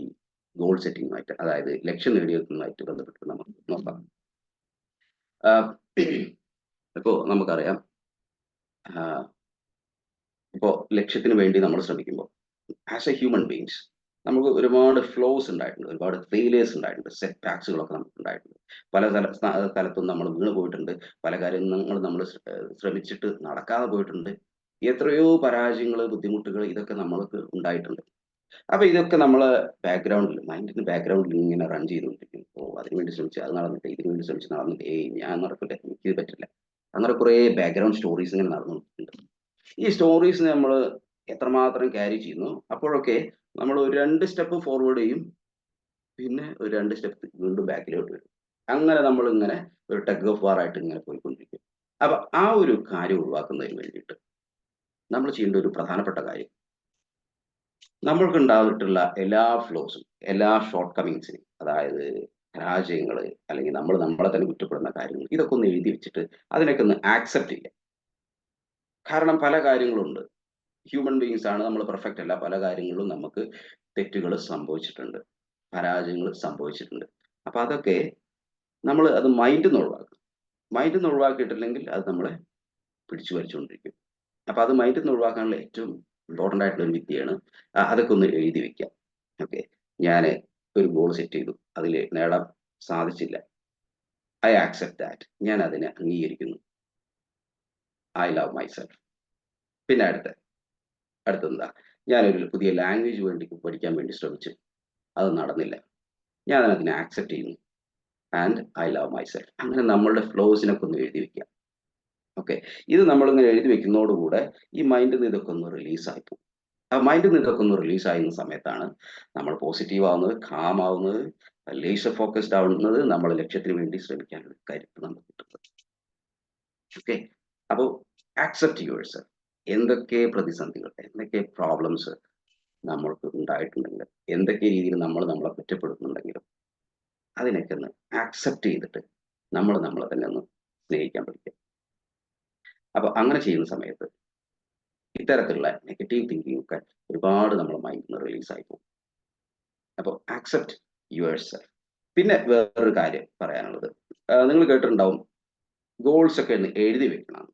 ഗോൾ സെറ്റിങ്ങുമായിട്ട്, അതായത് ലക്ഷ്യം നേടിയെടുക്കുന്നതുമായിട്ട് ബന്ധപ്പെട്ട് നമുക്ക് നോക്കാം. ഇപ്പോൾ നമുക്കറിയാം, ഇപ്പോൾ ലക്ഷ്യത്തിന് വേണ്ടി നമ്മൾ ശ്രമിക്കുമ്പോൾ ആസ് എ ഹ്യൂമൻ ബീങ്സ് നമുക്ക് ഒരുപാട് ഫ്ലോസ് ഉണ്ടായിട്ടുണ്ട്, ഒരുപാട് ഫെയിലിയേഴ്സ് ഉണ്ടായിട്ടുണ്ട്, സെറ്റ് ബാക്സുകളൊക്കെ നമുക്ക് ഉണ്ടായിട്ടുണ്ട്. പല സ്ഥലത്തും നമ്മൾ വീണ് പോയിട്ടുണ്ട്, പല കാര്യങ്ങൾ നമ്മൾ ശ്രമിച്ചിട്ട് നടക്കാതെ പോയിട്ടുണ്ട്, എത്രയോ പരാജയങ്ങൾ, ബുദ്ധിമുട്ടുകൾ ഇതൊക്കെ നമ്മൾക്ക് ഉണ്ടായിട്ടുണ്ട്. അപ്പൊ ഇതൊക്കെ നമ്മളെ ബാക്ക്ഗ്രൗണ്ടിൽ, മൈൻഡിന്റെ ബാക്ക്ഗ്രൗണ്ടിൽ ഇങ്ങനെ റൺ ചെയ്തുകൊണ്ടിരിക്കും. അതിനുവേണ്ടി ശ്രമിച്ച് അത് നടന്നിട്ട്, ഇതിനുവേണ്ടി ശ്രമിച്ച് നടന്നിട്ട്, ഞാൻ നടക്കില്ല, എനിക്ക് പറ്റില്ല, അങ്ങനെ കുറെ ബാക്ക്ഗ്രൗണ്ട് സ്റ്റോറീസ് ഇങ്ങനെ നടന്നുകൊണ്ടിരിക്കുന്നുണ്ട്. ഈ സ്റ്റോറീസ് നമ്മൾ എത്രമാത്രം ക്യാരി ചെയ്യുന്നു, അപ്പോഴൊക്കെ നമ്മൾ ഒരു 2 സ്റ്റെപ്പ് ഫോർവേഡ് ചെയ്യും, പിന്നെ ഒരു 2 സ്റ്റെപ്പ് വീണ്ടും ബാക്കിലോട്ട് വരും. അങ്ങനെ നമ്മൾ ഇങ്ങനെ ഒരു ടഗ് ഓഫ് വാർ ആയിട്ട് ഇങ്ങനെ പോയിക്കൊണ്ടിരിക്കും. അപ്പൊ ആ ഒരു കാര്യം ഒഴിവാക്കുന്നതിന് വേണ്ടിയിട്ട് നമ്മൾ ചെയ്യേണ്ട ഒരു പ്രധാനപ്പെട്ട കാര്യം, നമ്മൾക്ക് ഉണ്ടായിട്ടുള്ള എല്ലാ ഫ്ലോസും, എല്ലാ ഷോർട്ട് കമ്മിങ്സിനും, അതായത് പരാജയങ്ങൾ, അല്ലെങ്കിൽ നമ്മൾ നമ്മളെ തന്നെ കുറ്റപ്പെടുന്ന കാര്യങ്ങൾ, ഇതൊക്കെ ഒന്ന് എഴുതി വെച്ചിട്ട് അതിനൊക്കെ ഒന്ന് ആക്സെപ്റ്റ് ചെയ്യാം. കാരണം പല കാര്യങ്ങളുണ്ട്, ഹ്യൂമൻ ബീങ്സ് ആണ്, നമ്മൾ പെർഫെക്റ്റ് അല്ല, പല കാര്യങ്ങളിലും നമുക്ക് തെറ്റുകൾ സംഭവിച്ചിട്ടുണ്ട്, പരാജയങ്ങൾ സംഭവിച്ചിട്ടുണ്ട്. അപ്പൊ അതൊക്കെ നമ്മൾ അത് മൈൻഡിൽ നിന്ന് ഒഴിവാക്കും. മൈൻഡിൽ നിന്ന് ഒഴിവാക്കിയിട്ടില്ലെങ്കിൽ അത് നമ്മളെ പിടിച്ചു വലിച്ചുകൊണ്ടിരിക്കും. അപ്പൊ അത് മൈൻഡിൽ നിന്ന് ഒഴിവാക്കാനുള്ള ഏറ്റവും ഇമ്പോർട്ടൻ്റ് ആയിട്ടുള്ള ഒരു വിദ്യയാണ്. അതൊക്കെ ഒന്ന് എഴുതി വെക്കാം. ഓക്കെ, ഞാൻ ഒരു ഗോൾ സെറ്റ് ചെയ്തു, അതിൽ നേടാൻ സാധിച്ചില്ല, ഐ ആക്സെപ്റ്റ് ദാറ്റ്, ഞാൻ അതിനെ അംഗീകരിക്കുന്നു, ഐ ലവ് മൈസെൽഫ്. പിന്നെ അടുത്തെന്താ, ഞാനൊരു പുതിയ ലാംഗ്വേജ് പഠിക്കാൻ വേണ്ടി ശ്രമിച്ചു, അത് നടന്നില്ല, ഞാൻ അതിനെ ആക്സെപ്റ്റ് ചെയ്യുന്നു, ആൻഡ് ഐ ലവ് മൈസെൽഫ്. അങ്ങനെ നമ്മളുടെ ഫ്ലോസിനൊക്കെ ഒന്ന് എഴുതി വെക്കാം. ഓക്കെ, ഇത് നമ്മളിങ്ങനെ എഴുതി വെക്കുന്നതോടുകൂടെ ഈ മൈൻഡിൽ നിന്ന് ഇതൊക്കെ ഒന്ന് റിലീസായി പോകും. ആ മൈൻഡിൽ നിന്ന് ഇതൊക്കെ ഒന്ന് റിലീസാകുന്ന സമയത്താണ് നമ്മൾ പോസിറ്റീവ് ആവുന്നത്, കാം ആവുന്നത്, ലേസർ ഫോക്കസ്ഡ് ആവുന്നത്, നമ്മൾ ലക്ഷ്യത്തിന് വേണ്ടി ശ്രമിക്കാനുള്ള കരുത്ത് നമുക്ക് കിട്ടുന്നത്. ഓക്കെ, അപ്പോൾ ആക്സെപ്റ്റ് യുവർസെൽഫ്. എന്തൊക്കെ പ്രതിസന്ധികൾ, എന്തൊക്കെ പ്രോബ്ലംസ് നമ്മൾക്ക് ഉണ്ടായിട്ടുണ്ടെങ്കിലും, എന്തൊക്കെ രീതിയിൽ നമ്മളെ കുറ്റപ്പെടുത്തുന്നുണ്ടെങ്കിലും അതിനൊക്കെ ഒന്ന് ആക്സെപ്റ്റ് ചെയ്തിട്ട് നമ്മളെ തന്നെ ഒന്ന് സ്നേഹിക്കാൻ പഠിക്കുക. അപ്പൊ അങ്ങനെ ചെയ്യുന്ന സമയത്ത് ഇത്തരത്തിലുള്ള നെഗറ്റീവ് തിങ്കിങ് ഒക്കെ ഒരുപാട് നമ്മുടെ മൈൻഡിൽ നിന്ന് റിലീസായി പോകും. അപ്പോൾ ആക്സെപ്റ്റ് യുവർസെൽഫ്. പിന്നെ വേറൊരു കാര്യം പറയാനുള്ളത്, നിങ്ങൾ കേട്ടിട്ടുണ്ടാവും, ഗോൾസ് ഒക്കെ എഴുതി വെക്കണം.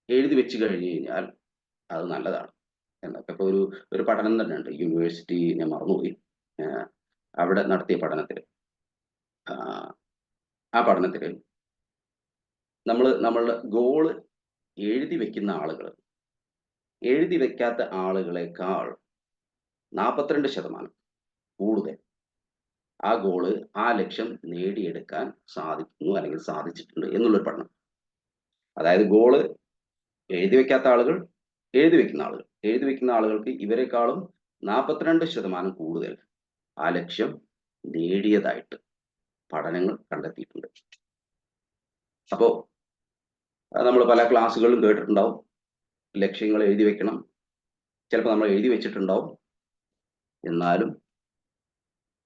എഴുതി വെച്ച് കഴിഞ്ഞ് കഴിഞ്ഞാൽ അത് നല്ലതാണ്. എന്നൊക്കെ. ഇപ്പോൾ ഒരു പഠനം തന്നെ ഉണ്ട്, യൂണിവേഴ്സിറ്റി ഞാൻ മറന്നുപോയി, അവിടെ നടത്തിയ പഠനത്തിൽ, ആ പഠനത്തിൽ നമ്മളുടെ ഗോള് എഴുതി വെക്കുന്ന ആളുകൾ എഴുതി വെക്കാത്ത ആളുകളെക്കാൾ 42% കൂടുതൽ ആ ഗോള്, ആ ലക്ഷ്യം നേടിയെടുക്കാൻ സാധിക്കുന്നു അല്ലെങ്കിൽ സാധിച്ചിട്ടുണ്ട് എന്നുള്ളൊരു പഠനം. അതായത് ഗോള് എഴുതി വെക്കാത്ത ആളുകൾ, എഴുതി വെക്കുന്ന ആളുകൾക്ക് ഇവരെക്കാളും 42% കൂടുതൽ ആ ലക്ഷ്യം നേടിയതായിട്ട് പഠനങ്ങൾ കണ്ടെത്തിയിട്ടുണ്ട്. അപ്പോ നമ്മൾ പല ക്ലാസ്സുകളിലും കേട്ടിട്ടുണ്ടാവും, ലക്ഷ്യങ്ങൾ എഴുതി വെക്കണം. ചിലപ്പോൾ നമ്മൾ എഴുതി വെച്ചിട്ടുണ്ടാവും, എന്നാലും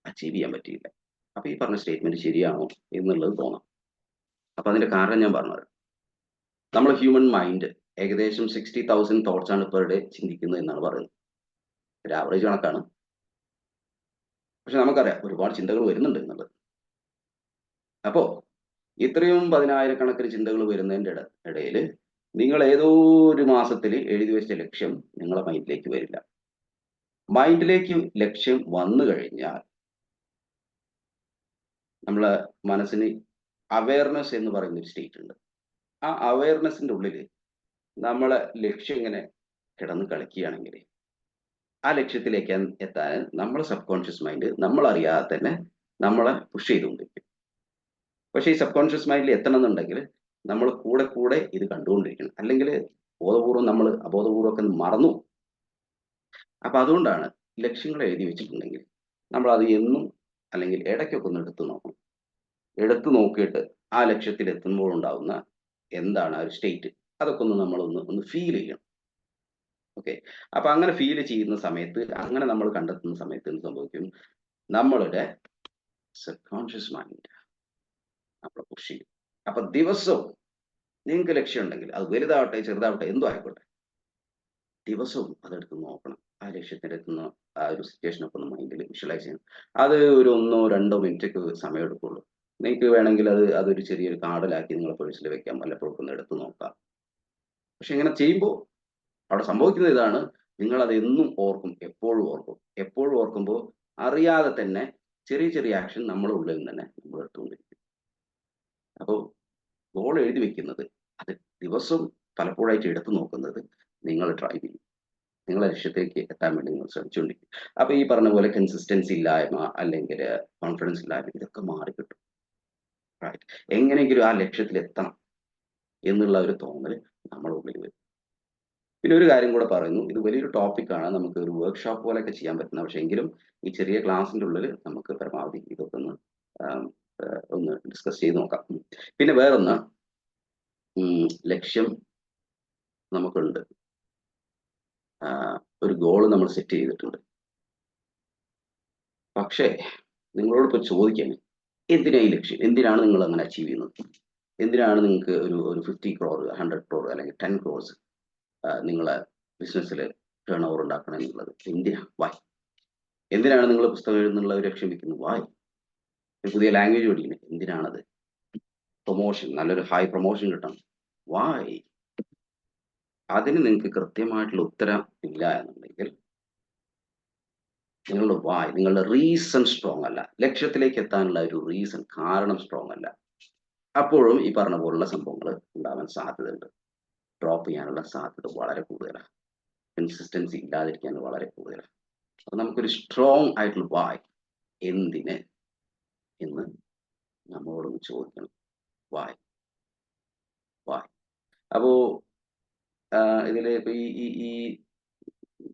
അച്ചീവ് ചെയ്യാൻ പറ്റിയില്ല. അപ്പൊ ഈ പറഞ്ഞ സ്റ്റേറ്റ്മെന്റ് ശരിയാണോ എന്നുള്ളത് തോന്നാം. അപ്പൊ അതിന്റെ കാരണം ഞാൻ പറഞ്ഞത്, നമ്മൾ ഹ്യൂമൻ മൈൻഡ് ഏകദേശം 60,000 തോട്ട്സ് ആണ് പെർ ഡേ ചിന്തിക്കുന്നത് എന്നാണ് പറയുന്നത്. ഒരു ആവറേജ് കണക്കാണ്. പക്ഷെ നമുക്കറിയാം ഒരുപാട് ചിന്തകൾ വരുന്നുണ്ട് എന്നുള്ളത്. അപ്പോ ഇത്രയും 10,000-കണക്കിന് ചിന്തകൾ വരുന്നതിൻ്റെ ഇടയിൽ നിങ്ങൾ ഏതോ ഒരു മാസത്തിൽ എഴുതി വെച്ച ലക്ഷ്യം നിങ്ങളെ മൈൻഡിലേക്ക് വരില്ല. മൈൻഡിലേക്ക് ലക്ഷ്യം വന്നു കഴിഞ്ഞാൽ നമ്മളെ മനസ്സിന് അവയർനെസ് എന്ന് പറയുന്ന ഒരു സ്റ്റേറ്റ് ഉണ്ട്. ആ അവയർനെസ്സിന്റെ ഉള്ളിൽ നമ്മളെ ലക്ഷ്യം ഇങ്ങനെ കിടന്ന് കളിക്കുകയാണെങ്കിൽ ആ ലക്ഷ്യത്തിലേക്ക് എത്താൻ നമ്മളെ സബ് കോൺഷ്യസ് മൈൻഡ് നമ്മളറിയാതെ തന്നെ നമ്മളെ പുഷ് ചെയ്തുകൊണ്ടിരിക്കും. പക്ഷേ ഈ സബ് കോൺഷ്യസ് മൈൻഡിൽ എത്തണം എന്നുണ്ടെങ്കിൽ നമ്മൾ കൂടെ ഇത് കണ്ടുകൊണ്ടിരിക്കണം. അല്ലെങ്കിൽ ബോധപൂർവം നമ്മൾ അബോധപൂർവ്വമൊക്കെ മറന്നു. അപ്പൊ അതുകൊണ്ടാണ് ലക്ഷ്യങ്ങൾ എഴുതി വെച്ചിട്ടുണ്ടെങ്കിൽ നമ്മൾ അത് എന്നും അല്ലെങ്കിൽ ഇടയ്ക്കൊക്കെ ഒന്ന് എടുത്തു നോക്കിയിട്ട് ആ ലക്ഷ്യത്തിൽ എത്തുമ്പോൾ ഉണ്ടാകുന്ന എന്താണ് ആ ഒരു സ്റ്റേറ്റ്, അതൊക്കെ നമ്മളൊന്ന് ഫീൽ ചെയ്യണം. ഓക്കെ. അപ്പൊ അങ്ങനെ ഫീൽ ചെയ്യുന്ന സമയത്ത്, അങ്ങനെ നമ്മൾ കണ്ടെത്തുന്ന സമയത്ത് എന്ത് സംഭവിക്കും? നമ്മളുടെ സബ് കോൺഷ്യസ് മൈൻഡ് നമ്മളെ പുഷ് ചെയ്യും. അപ്പൊ ദിവസവും നിങ്ങൾക്ക് ലക്ഷ്യം ഉണ്ടെങ്കിൽ അത് വലുതാവട്ടെ ചെറുതാവട്ടെ എന്തോ ആയിക്കോട്ടെ, ദിവസവും അതെടുത്ത് നോക്കണം. ആ ലക്ഷ്യത്തിലെത്തുന്ന ആ ഒരു സിറ്റുവേഷനൊക്കെ ഒന്ന് മൈൻഡിൽ വിഷ്വലൈസ് ചെയ്യണം. അത് ഒരു 1-2 മിനിറ്റൊക്കെ സമയം എടുക്കുള്ളൂ. നിങ്ങൾക്ക് വേണമെങ്കിൽ അതൊരു ചെറിയൊരു കാർഡിലാക്കി നിങ്ങളെ പേഴ്സിൽ വെക്കാം, വല്ലപ്പോഴും ഒന്ന് എടുത്ത് നോക്കാം. പക്ഷെ ഇങ്ങനെ ചെയ്യുമ്പോൾ അവിടെ സംഭവിക്കുന്നത് ഇതാണ്, നിങ്ങൾ അത് എന്നും ഓർക്കും, എപ്പോഴും ഓർക്കുമ്പോൾ അറിയാതെ തന്നെ ചെറിയ ആക്ഷൻ നമ്മുടെ ഉള്ളിൽ നിന്ന് തന്നെ നമ്മൾ എടുത്തുകൊണ്ടിരിക്കും. അപ്പോൾ ഗോൾ എഴുതി വെക്കുന്നത്, അത് ദിവസവും പലപ്പോഴായിട്ട് എടുത്തു നോക്കുന്നത് നിങ്ങൾ ട്രൈ ചെയ്യും. നിങ്ങളെ ലക്ഷ്യത്തേക്ക് എത്താൻ വേണ്ടി നിങ്ങൾ ശ്രമിച്ചുകൊണ്ടിരിക്കും. അപ്പൊ ഈ പറഞ്ഞ പോലെ കൺസിസ്റ്റൻസി ഇല്ലായ്മ അല്ലെങ്കിൽ കോൺഫിഡൻസ് ഇല്ലായ്മ ഇതൊക്കെ മാറിക്കിട്ടും. റൈറ്റ്. എങ്ങനെയെങ്കിലും ആ ലക്ഷ്യത്തിൽ എത്തണം എന്നുള്ള ഒരു തോന്നൽ നമ്മുടെ ഉള്ളിൽ വരും. പിന്നെ ഒരു കാര്യം കൂടെ പറയുന്നു, ഇത് വലിയൊരു ടോപ്പിക്കാണ്, നമുക്ക് ഒരു വർക്ക്ഷോപ്പ് പോലെയൊക്കെ ചെയ്യാൻ പറ്റുന്ന. പക്ഷേ എങ്കിലും ഈ ചെറിയ ക്ലാസ്സിൻ്റെ ഉള്ളിൽ നമുക്ക് പരമാവധി ഇതൊക്കെ ഒന്ന് ഡിസ്കസ് ചെയ്ത് നോക്കാം. പിന്നെ വേറൊന്ന്, ലക്ഷ്യം നമുക്കുണ്ട്, ഒരു ഗോൾ നമ്മൾ സെറ്റ് ചെയ്തിട്ടുണ്ട്. പക്ഷേ നിങ്ങളോട് ഇപ്പോൾ ചോദിക്കുകയാണ്, എന്തിനാ ഈ ലക്ഷ്യം? എന്തിനാണ് നിങ്ങൾ അങ്ങനെ അച്ചീവ് ചെയ്യുന്നത്? എന്തിനാണ് നിങ്ങൾക്ക് ഒരു 50 crore 100 crore അല്ലെങ്കിൽ 10 crores നിങ്ങളെ ബിസിനസ്സിൽ ടേൺ ഓവർ ഉണ്ടാക്കണം എന്നുള്ളത്? വായ്. എന്തിനാണ് നിങ്ങൾ പുസ്തകം എഴുതുന്നുള്ള ഒരു ലക്ഷ്യം വെക്കുന്നത്? വായ്. ഒരു പുതിയ ലാംഗ്വേജ് പഠിക്കുന്നത് എന്തിനാണത്? പ്രൊമോഷൻ, നല്ലൊരു ഹൈ പ്രൊമോഷൻ കിട്ടണം. വായ്. അതിന് നിങ്ങൾക്ക് കൃത്യമായിട്ടുള്ള ഉത്തരം ഇല്ല എന്നുണ്ടെങ്കിൽ നിങ്ങളുടെ റീസൺ സ്ട്രോങ് അല്ല. ലക്ഷ്യത്തിലേക്ക് എത്താനുള്ള ഒരു റീസൺ, കാരണം സ്ട്രോങ് അല്ല. അപ്പോഴും ഈ പറഞ്ഞ പോലുള്ള സംഭവങ്ങൾ ഉണ്ടാവാൻ സാധ്യതയുണ്ട്. ഡ്രോപ്പ് ചെയ്യാനുള്ള സാധ്യത വളരെ കൂടുതലാണ്. കൺസിസ്റ്റൻസി ഇല്ലാതിരിക്കാൻ വളരെ കൂടുതലാണ്. അപ്പൊ നമുക്കൊരു സ്ട്രോങ് ആയിട്ടുള്ള വായ്, എന്തിന് എന്ന് നമ്മളോടൊന്ന് ചോദിക്കണം. വായ്. അപ്പോ ഇതിൽ ഇപ്പൊ ഈ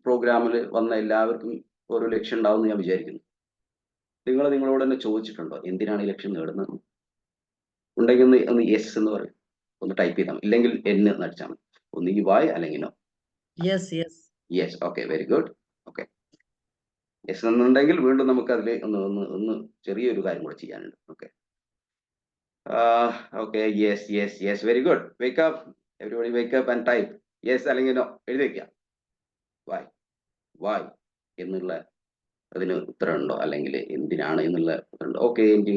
പ്രോഗ്രാമിൽ വന്ന എല്ലാവർക്കും ഓരോ ലക്ഷ്യം ഉണ്ടാവും എന്ന് ഞാൻ വിചാരിക്കുന്നു. നിങ്ങളോട് തന്നെ ചോദിച്ചിട്ടുണ്ടോ എന്തിനാണ് ഈ ലക്ഷ്യം നേടുന്നത്? ഉണ്ടെങ്കിൽ ഒന്ന് യെസ് എന്ന് പറയും, ഒന്ന് ടൈപ്പ് ചെയ്താൽ മതി. ഇല്ലെങ്കിൽ എന്ന് നടിച്ചാൽ മതി. ഒന്നുകിൽ വായ് അല്ലെങ്കിൽ no. Yes. Okay, very good. Okay, yes എന്നുണ്ടെങ്കിൽ വീണ്ടും നമുക്ക് അതിൽ ഒന്ന് ചെറിയൊരു കാര്യം കൂടെ ചെയ്യാനുണ്ട്. Okay, yes, very good. Wake up, everybody wake up and type yes അല്ലെങ്കിൽ നോ. എഴുതി വെക്കാം. വായ് എന്നുള്ള അതിന് ഉത്തരമുണ്ടോ, അല്ലെങ്കിൽ എന്തിനാണ് എന്നുള്ള ഉത്തരമുണ്ടോ? ഓക്കെ, എനിക്ക്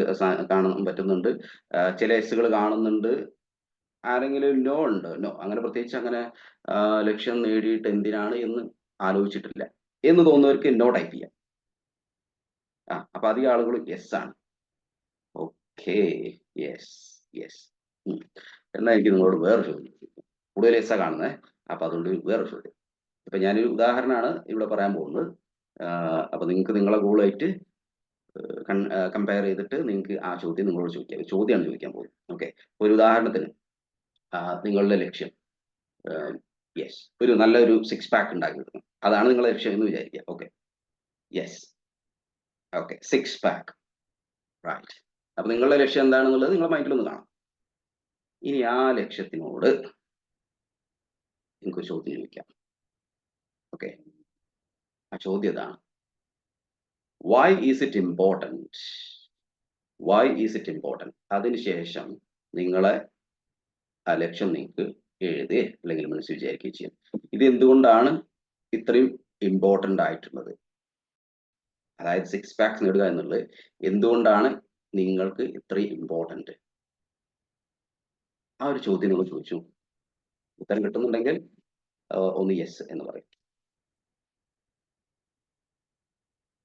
കാണാൻ പറ്റുന്നുണ്ട്. ചില എസ്സുകൾ കാണുന്നുണ്ട്. ആരെങ്കിലും നോ ഉണ്ടോ? നോ. അങ്ങനെ പ്രത്യേകിച്ച് അങ്ങനെ ലക്ഷ്യം നേടിയിട്ട് എന്തിനാണ് എന്ന് ആലോചിച്ചിട്ടില്ല എന്ന് തോന്നുന്നവർക്ക് നോ ടൈപ്പ് ചെയ്യാം. അപ്പൊ അധികം ആളുകൾ യെസ് ആണ്. Okay, yes yes. എന്നാൽ എനിക്ക് നിങ്ങളോട് വേറെ ചോദ്യം, കൂടുതൽ യെസ്സാ കാണുന്നത്, അപ്പൊ അതുകൊണ്ട് വേറെ ചോദ്യം. ഇപ്പൊ ഞാനൊരു ഉദാഹരണമാണ് ഇവിടെ പറയാൻ പോകുന്നത്. അപ്പൊ നിങ്ങൾക്ക് നിങ്ങളെ ഗോളായിട്ട് കമ്പയർ ചെയ്തിട്ട് നിങ്ങൾക്ക് ആ ചോദ്യം നിങ്ങളോട് ചോദിക്കാം. ചോദ്യമാണ് ചോദിക്കാൻ പോകുന്നത്. ഓക്കെ, ഒരു ഉദാഹരണത്തിന് നിങ്ങളുടെ ലക്ഷ്യം യെസ് ഒരു നല്ലൊരു 6 പാക്ക് ഉണ്ടാക്കി എടുക്കണം, അതാണ് നിങ്ങളുടെ ലക്ഷ്യം എന്ന് വിചാരിക്കുക. Okay, yes, okay, 6 pack, right. അപ്പൊ നിങ്ങളുടെ ലക്ഷ്യം എന്താണെന്നുള്ളത് നിങ്ങളുടെ മൈൻഡിലൊന്ന് കാണാം. ഇനി ആ ലക്ഷ്യത്തിനോട് നിങ്ങൾക്ക് ചോദ്യം ചോദിക്കാം. ഓക്കെ, ആ ചോദ്യം ഇതാണ്, why is it important? Why is it important? അതിനുശേഷം നിങ്ങളെ ആ ലക്ഷ്യം നിങ്ങൾക്ക് എഴുതുകയോ അല്ലെങ്കിൽ മനസ്സിൽ വിചാരിക്കുകയും ചെയ്യും. ഇത് എന്തുകൊണ്ടാണ് ഇത്രയും ഇമ്പോർട്ടൻ്റ് ആയിട്ടുള്ളത്? അതായത് 6 പാക്സ് നേടുക എന്നുള്ളത് എന്തുകൊണ്ടാണ് നിങ്ങൾക്ക് ഇത്രയും ഇമ്പോർട്ടൻറ്റ്? ആ ഒരു ചോദ്യം നിങ്ങൾ ചോദിച്ചു. ഉത്തരം കിട്ടുന്നുണ്ടെങ്കിൽ ഒന്ന് യെസ് എന്ന് പറയും.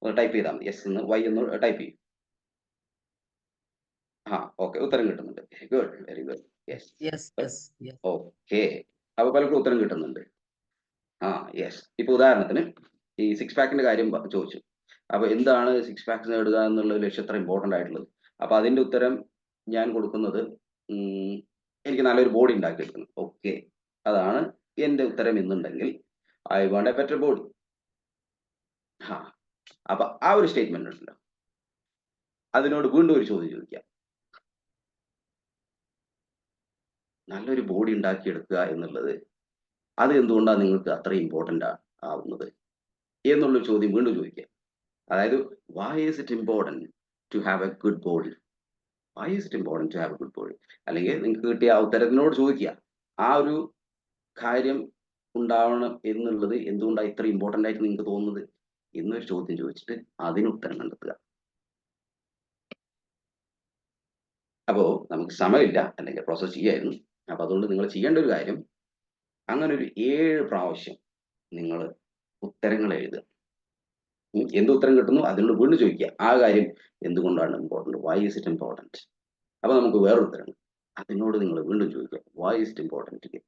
ടൈപ്പ് ചെയ്താൽ മതി, യെസ് എന്ന് വൈ എന്ന് ടൈപ്പ് ചെയ്യും. ഓക്കെ, ഉത്തരം കിട്ടുന്നുണ്ട്. Good, very good. Yes, okay. അപ്പൊ പലർക്കും ഉത്തരം കിട്ടുന്നുണ്ട്. യെസ്. ഇപ്പൊ ഉദാഹരണത്തിന് ഈ 6 പാക്കിന്റെ കാര്യം ചോദിച്ചു. അപ്പൊ എന്താണ് 6 പാക്സ് നേടുക എന്നുള്ള ലക്ഷ്യം എത്ര ഇമ്പോർട്ടൻ്റ് ആയിട്ടുള്ളത്? അപ്പൊ അതിന്റെ ഉത്തരം ഞാൻ കൊടുക്കുന്നത് എനിക്ക് നല്ലൊരു ബോഡി ഉണ്ടാക്കിയെടുക്കണം. ഓക്കെ, അതാണ് എന്റെ ഉത്തരം എന്നുണ്ടെങ്കിൽ I want A better body. അപ്പൊ ആ ഒരു സ്റ്റേറ്റ്മെന്റ് ഉണ്ടല്ലോ, അതിനോട് വീണ്ടും ഒരു ചോദ്യം ചോദിക്കാം. നല്ലൊരു ബോഡി ഉണ്ടാക്കിയെടുക്കുക എന്നുള്ളത് അത് എന്തുകൊണ്ടാണ് നിങ്ങൾക്ക് അത്ര ഇമ്പോർട്ടൻ്റ് ആവുന്നത് എന്നുള്ളൊരു ചോദ്യം വീണ്ടും ചോദിക്കാം. അതായത് why is it important to have a good body? Why is it important to have a good body? അല്ലെങ്കിൽ നിങ്ങൾക്ക് കിട്ടിയ ആ ഉത്തരത്തിനോട് ചോദിക്കുക, ആ ഒരു കാര്യം ഉണ്ടാവണം എന്നുള്ളത് എന്തുകൊണ്ടാണ് ഇത്ര ഇമ്പോർട്ടൻ്റ് ആയിട്ട് നിങ്ങൾക്ക് തോന്നുന്നത് എന്നൊരു ചോദ്യം ചോദിച്ചിട്ട് അതിന് ഉത്തരം കണ്ടെത്തുക. അപ്പോൾ നമുക്ക് സമയമില്ല, അല്ലെങ്കിൽ പ്രോസസ് ചെയ്യായിരുന്നു. അപ്പൊ അതുകൊണ്ട് നിങ്ങൾ ചെയ്യേണ്ട ഒരു കാര്യം, അങ്ങനെ ഒരു 7 പ്രാവശ്യം നിങ്ങൾ ഉത്തരങ്ങൾ എഴുതുക. എന്ത് ഉത്തരം കിട്ടുന്നു അതിനോട് വീണ്ടും ചോദിക്കുക, ആ കാര്യം എന്തുകൊണ്ടാണ് important? Why is it important? അപ്പൊ നമുക്ക് വേറെ ഉത്തരം, അതിനോട് നിങ്ങൾ വീണ്ടും ചോദിക്കുക, വൈ ഈസ് ഇറ്റ് ഇമ്പോർട്ടൻറ്റ്?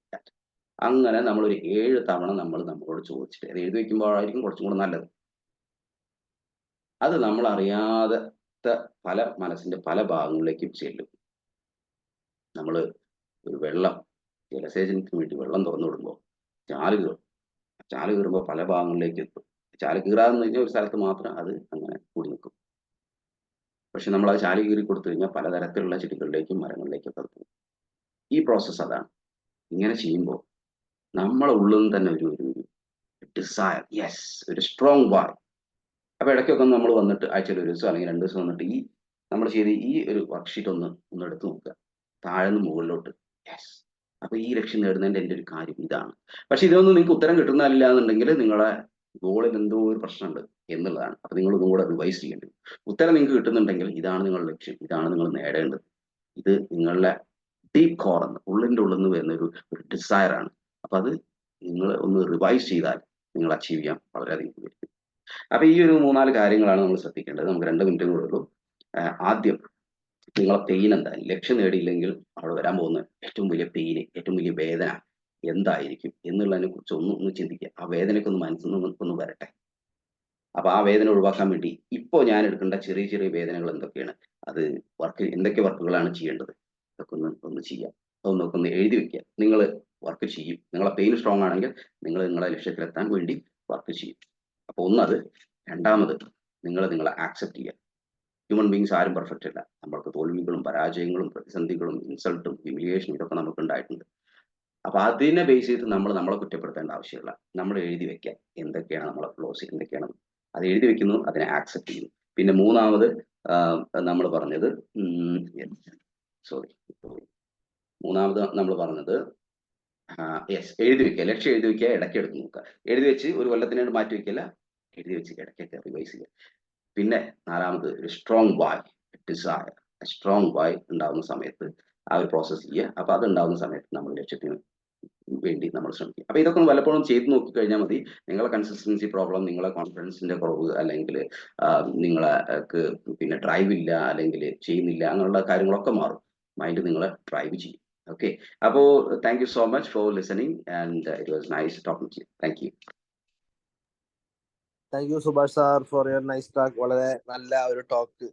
അങ്ങനെ നമ്മളൊരു 7 തവണ നമ്മളോട് ചോദിച്ചിട്ട് അത് എഴുതി വെക്കുമ്പോഴായിരിക്കും കുറച്ചും കൂടെ നല്ലത്. അത് നമ്മൾ അറിയാതെ പല മനസ്സിന്റെ പല ഭാഗങ്ങളിലേക്കും ചെല്ലും. നമ്മൾ ഒരു വെള്ളം ജലസേചനത്തിന് വേണ്ടി വെള്ളം തുറന്നു വിടുമ്പോൾ ചാല് കീറുമ്പോൾ പല ഭാഗങ്ങളിലേക്ക് എത്തും. ചാല് കീറാന്ന് കഴിഞ്ഞാൽ ഒരു സ്ഥലത്ത് മാത്രം അത് അങ്ങനെ കൂടി നിൽക്കും. പക്ഷെ നമ്മൾ ആ ചാല് കീറി കൊടുത്തു കഴിഞ്ഞാൽ പലതരത്തിലുള്ള ചെടികളിലേക്കും മരങ്ങളിലേക്കും ഒക്കെ പോകും. ഈ പ്രോസസ്സ് അതാണ്. ഇങ്ങനെ ചെയ്യുമ്പോൾ നമ്മളെ ഉള്ളിൽ നിന്ന് തന്നെ ഒരു ഡിസയർ, യെസ്, ഒരു സ്ട്രോങ് വായ്. അപ്പൊ ഇടയ്ക്കൊക്കെ നമ്മൾ വന്നിട്ട് ആഴ്ചയിൽ 1 ദിവസം അല്ലെങ്കിൽ 2 ദിവസം വന്നിട്ട് നമ്മൾ ചെയ്ത് ഈ ഒരു വർക്ക്ഷീറ്റ് ഒന്ന് എടുത്ത് നോക്കുക, താഴെ നിന്ന് മുകളിലോട്ട്. യെസ്, അപ്പൊ ഈ ലക്ഷ്യം നേടുന്നതിന്റെ എൻ്റെ ഒരു കാര്യം ഇതാണ്. പക്ഷെ ഇതൊന്നും നിങ്ങൾക്ക് ഉത്തരം കിട്ടുന്നില്ല എന്നുണ്ടെങ്കിൽ നിങ്ങളെ ഗോളിൽ എന്തോ ഒരു പ്രശ്നമുണ്ട് എന്നുള്ളതാണ്. അപ്പൊ നിങ്ങൾ ഒന്നും കൂടെ റിവൈസ് ചെയ്യേണ്ടി വരും. ഉത്തരം നിങ്ങൾക്ക് കിട്ടുന്നുണ്ടെങ്കിൽ ഇതാണ് നിങ്ങളുടെ ലക്ഷ്യം, ഇതാണ് നിങ്ങൾ നേടേണ്ടത്, ഇത് നിങ്ങളുടെ ഡീപ് കോർ ഉള്ളിൻ്റെ ഉള്ളിൽ നിന്ന് വരുന്ന ഒരു ഡിസയർ ആണ്. അപ്പൊ അത് നിങ്ങൾ ഒന്ന് റിവൈസ് ചെയ്താൽ നിങ്ങൾ അച്ചീവ് ചെയ്യാൻ വളരെയധികം പറ്റും. അപ്പൊ ഈ ഒരു 3-4 കാര്യങ്ങളാണ് നമ്മൾ ശ്രദ്ധിക്കേണ്ടത്. നമുക്ക് 2 മിനിറ്റ് കൂടെ ഉള്ളൂ. ആദ്യം നിങ്ങളെ പെയിൻ എന്താ? ലക്ഷ്യം നേടിയില്ലെങ്കിൽ അവിടെ വരാൻ പോകുന്ന ഏറ്റവും വലിയ പെയിന്, ഏറ്റവും വലിയ വേദന എന്തായിരിക്കും എന്നുള്ളതിനെ കുറിച്ച് ഒന്ന് ചിന്തിക്കുക. ആ വേദനയ്ക്ക് ഒന്ന് മനസ്സിൽ നിന്ന് ഒന്ന് വരട്ടെ. അപ്പൊ ആ വേദന ഒഴിവാക്കാൻ വേണ്ടി ഇപ്പോൾ ഞാൻ എടുക്കേണ്ട ചെറിയ ചെറിയ വേദനകൾ എന്തൊക്കെയാണ്, അത് എന്തൊക്കെ വർക്കുകളാണ് ചെയ്യേണ്ടത്, അതൊക്കെ ഒന്ന് ചെയ്യാം. അതൊന്നൊക്കെ എഴുതി വെക്കുക. നിങ്ങൾ വർക്ക് ചെയ്യും. നിങ്ങളെ പെയിൻ സ്ട്രോങ് ആണെങ്കിൽ നിങ്ങൾ നിങ്ങളെ ലക്ഷ്യത്തിലെത്താൻ വേണ്ടി വർക്ക് ചെയ്യും. അപ്പൊ ഒന്നത്. രണ്ടാമത്, നിങ്ങളെ ആക്സെപ്റ്റ് ചെയ്യുക. ഹ്യൂമൻ ബീങ്സ് ആരും പെർഫെക്റ്റ് അല്ല. നമ്മൾക്ക് തോൽവികളും പരാജയങ്ങളും പ്രതിസന്ധികളും ഇൻസൾട്ടും ഹ്യൂമിലിയേഷനും ഇതൊക്കെ നമുക്ക് ഉണ്ടായിട്ടുണ്ട്. അപ്പൊ അതിനെ ബേസ് ചെയ്ത് നമ്മളെ കുറ്റപ്പെടുത്തേണ്ട ആവശ്യമില്ല. നമ്മൾ എഴുതി വെക്കുക എന്തൊക്കെയാണ് നമ്മളെ ഫ്ലോസ്, എന്തൊക്കെയാണ് അത് എഴുതി വെക്കുന്നു, അതിനെ ആക്സെപ്റ്റ് ചെയ്യുന്നു. പിന്നെ മൂന്നാമത് നമ്മൾ പറഞ്ഞത് യെസ്, എഴുതി വെക്കുക. ലക്ഷ്യം എഴുതി വെക്കുക, ഇടയ്ക്ക് എടുത്ത് നോക്കുക. എഴുതി വെച്ച് ഒരു കൊല്ലത്തിനായിട്ട് മാറ്റി വെക്കില്ല, എഴുതി വെച്ച് ഇടയ്ക്കൊക്കെ റിവൈസ് ചെയ്യുക. പിന്നെ നാലാമത്, ഒരു സ്ട്രോങ് വായ്, ഡിസയർ. സ്ട്രോങ് വായ് ഉണ്ടാകുന്ന സമയത്ത് ആ ഒരു പ്രോസസ്സ് ചെയ്യുക. അപ്പൊ അത് ഉണ്ടാകുന്ന സമയത്ത് നമ്മൾ ലക്ഷ്യത്തിന് വേണ്ടി നമ്മൾ ശ്രമിക്കും. അപ്പൊ ഇതൊക്കെ ഒന്ന് വല്ലപ്പോഴും ചെയ്ത് നോക്കി കഴിഞ്ഞാൽ മതി. നിങ്ങളെ കൺസിസ്റ്റൻസി പ്രോബ്ലം, നിങ്ങളെ കോൺഫിഡൻസിന്റെ കുറവ്, അല്ലെങ്കിൽ നിങ്ങൾക്ക് പിന്നെ ഡ്രൈവ് ഇല്ല, അല്ലെങ്കിൽ ചെയ്യുന്നില്ല, അങ്ങനെയുള്ള കാര്യങ്ങളൊക്കെ മാറും. മൈൻഡ് നിങ്ങളെ ഡ്രൈവ് ചെയ്യും. ഓക്കെ, അപ്പോൾ thank you so much for listening and it was nice talking to you. Thank you. Thank you Subhash sir for your nice talk. വളരെ നല്ല ഒരു ടോക്ക്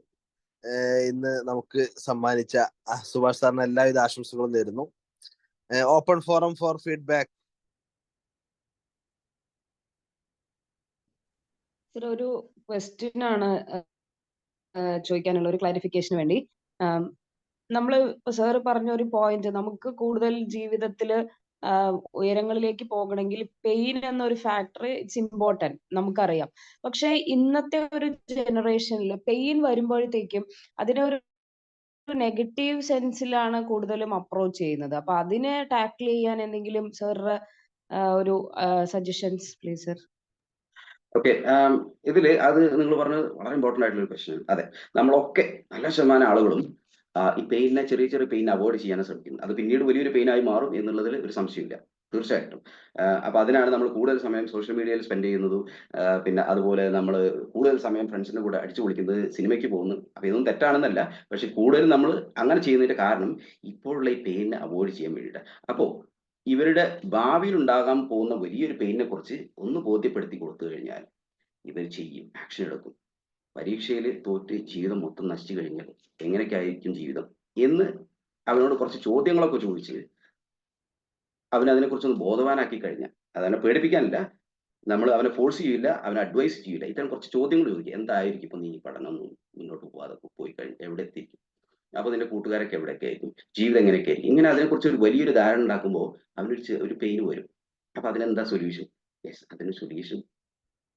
ഇന്ന് നമുക്ക് സമ്മാനിച്ച സുഭാഷ് സാറിന് എല്ലാവിധ ആശംസകളും നേരുന്നു. Open forum four feedback. ഒരു ക്വസ്റ്റ്യൻ ആണ് ചോദിക്കാനുള്ള, ഒരു ക്ലാരിഫിക്കേഷന് വേണ്ടി. നമ്മള് സാറ് പറഞ്ഞ ഒരു പോയിന്റ്, നമുക്ക് കൂടുതൽ ജീവിതത്തില് ഉയരങ്ങളിലേക്ക് പോകണമെങ്കിൽ പെയിൻ എന്നൊരു ഫാക്ടർ ഇറ്റ്സ് ഇമ്പോർട്ടന്റ്, നമുക്കറിയാം. പക്ഷെ ഇന്നത്തെ ഒരു ജനറേഷനിൽ പെയിൻ വരുമ്പോഴത്തേക്കും അതിനൊരു നെഗറ്റീവ് സെൻസിലാണ് കൂടുതലും അപ്രോച്ച് ചെയ്യുന്നത്. അപ്പൊ അതിനെ ടാക്കിൾ ചെയ്യാൻ എന്തെങ്കിലും സാറിന്റെ ഒരു സജഷൻസ് പ്ലീസ് സർ. ഓക്കെ, ഇതില് അത് നിങ്ങൾ പറഞ്ഞത് വളരെ ഇമ്പോർട്ടന്റ് ആയിട്ടുള്ള ഒരു ക്വസ്റ്റ്യൻ. അതെ, നമ്മളൊക്കെ നല്ല ശതമാനം ആളുകളും ഈ പെയിനെ, ചെറിയ ചെറിയ പെയിൻ അവോയ്ഡ് ചെയ്യാനാണ് ശ്രമിക്കുന്നത്. അത് പിന്നീട് വലിയൊരു പെയിനായി മാറും എന്നുള്ളതിൽ ഒരു സംശയമില്ല, തീർച്ചയായിട്ടും. അപ്പൊ അതിനാണ് നമ്മൾ കൂടുതൽ സമയം സോഷ്യൽ മീഡിയയിൽ സ്പെൻഡ് ചെയ്യുന്നതും, പിന്നെ അതുപോലെ നമ്മൾ കൂടുതൽ സമയം ഫ്രണ്ട്സിന്റെ കൂടെ അടിച്ചു പൊളിക്കുന്നത്, സിനിമയ്ക്ക് പോകുന്നു. അപ്പൊ ഇതൊന്നും തെറ്റാണെന്നല്ല, പക്ഷെ കൂടുതൽ നമ്മൾ അങ്ങനെ ചെയ്യുന്നതിന്റെ കാരണം ഇപ്പോഴുള്ള ഈ പെയിനെ അവോയ്ഡ് ചെയ്യാൻ വേണ്ടിയിട്ട്. അപ്പോൾ ഇവരുടെ ഭാവിയിൽ ഉണ്ടാകാൻ പോകുന്ന വലിയൊരു പെയിനെ കുറിച്ച് ഒന്ന് ബോധ്യപ്പെടുത്തി കൊടുത്തു കഴിഞ്ഞാൽ ഇവർ ചെയ്യും, ആക്ഷൻ എടുക്കും. പരീക്ഷയിൽ തോറ്റ് ജീവിതം മൊത്തം നശിച്ചു കഴിഞ്ഞാൽ എങ്ങനെയൊക്കെ ആയിരിക്കും ജീവിതം എന്ന് അവനോട് കുറച്ച് ചോദ്യങ്ങളൊക്കെ ചോദിച്ച് അവനതിനെക്കുറിച്ചൊന്ന് ബോധവാനാക്കി കഴിഞ്ഞാൽ, അതവനെ പേടിപ്പിക്കാനില്ല, നമ്മൾ അവനെ ഫോഴ്സ് ചെയ്യില്ല, അവനെ അഡ്വൈസ് ചെയ്യില്ല, ഇത്തരം കുറച്ച് ചോദ്യങ്ങൾ ചോദിക്കുക. എന്തായിരിക്കും ഇപ്പൊ നീ പഠനം മുന്നോട്ട് പോകാതെ പോയി കഴിഞ്ഞാൽ എവിടെ എത്തിയിരിക്കും? അപ്പൊ നിന്റെ കൂട്ടുകാരൊക്കെ എവിടെയൊക്കെ ആയിരിക്കും? ജീവിതം എങ്ങനെയൊക്കെ ആയിരിക്കും? ഇങ്ങനെ അതിനെക്കുറിച്ച് ഒരു വലിയൊരു ധാരണ ഉണ്ടാക്കുമ്പോൾ അവനൊരു പെയിന് വരും. അപ്പൊ അതിനെന്താ സൊല്യൂഷൻ? യെസ്, അതിന് സൊല്യൂഷൻ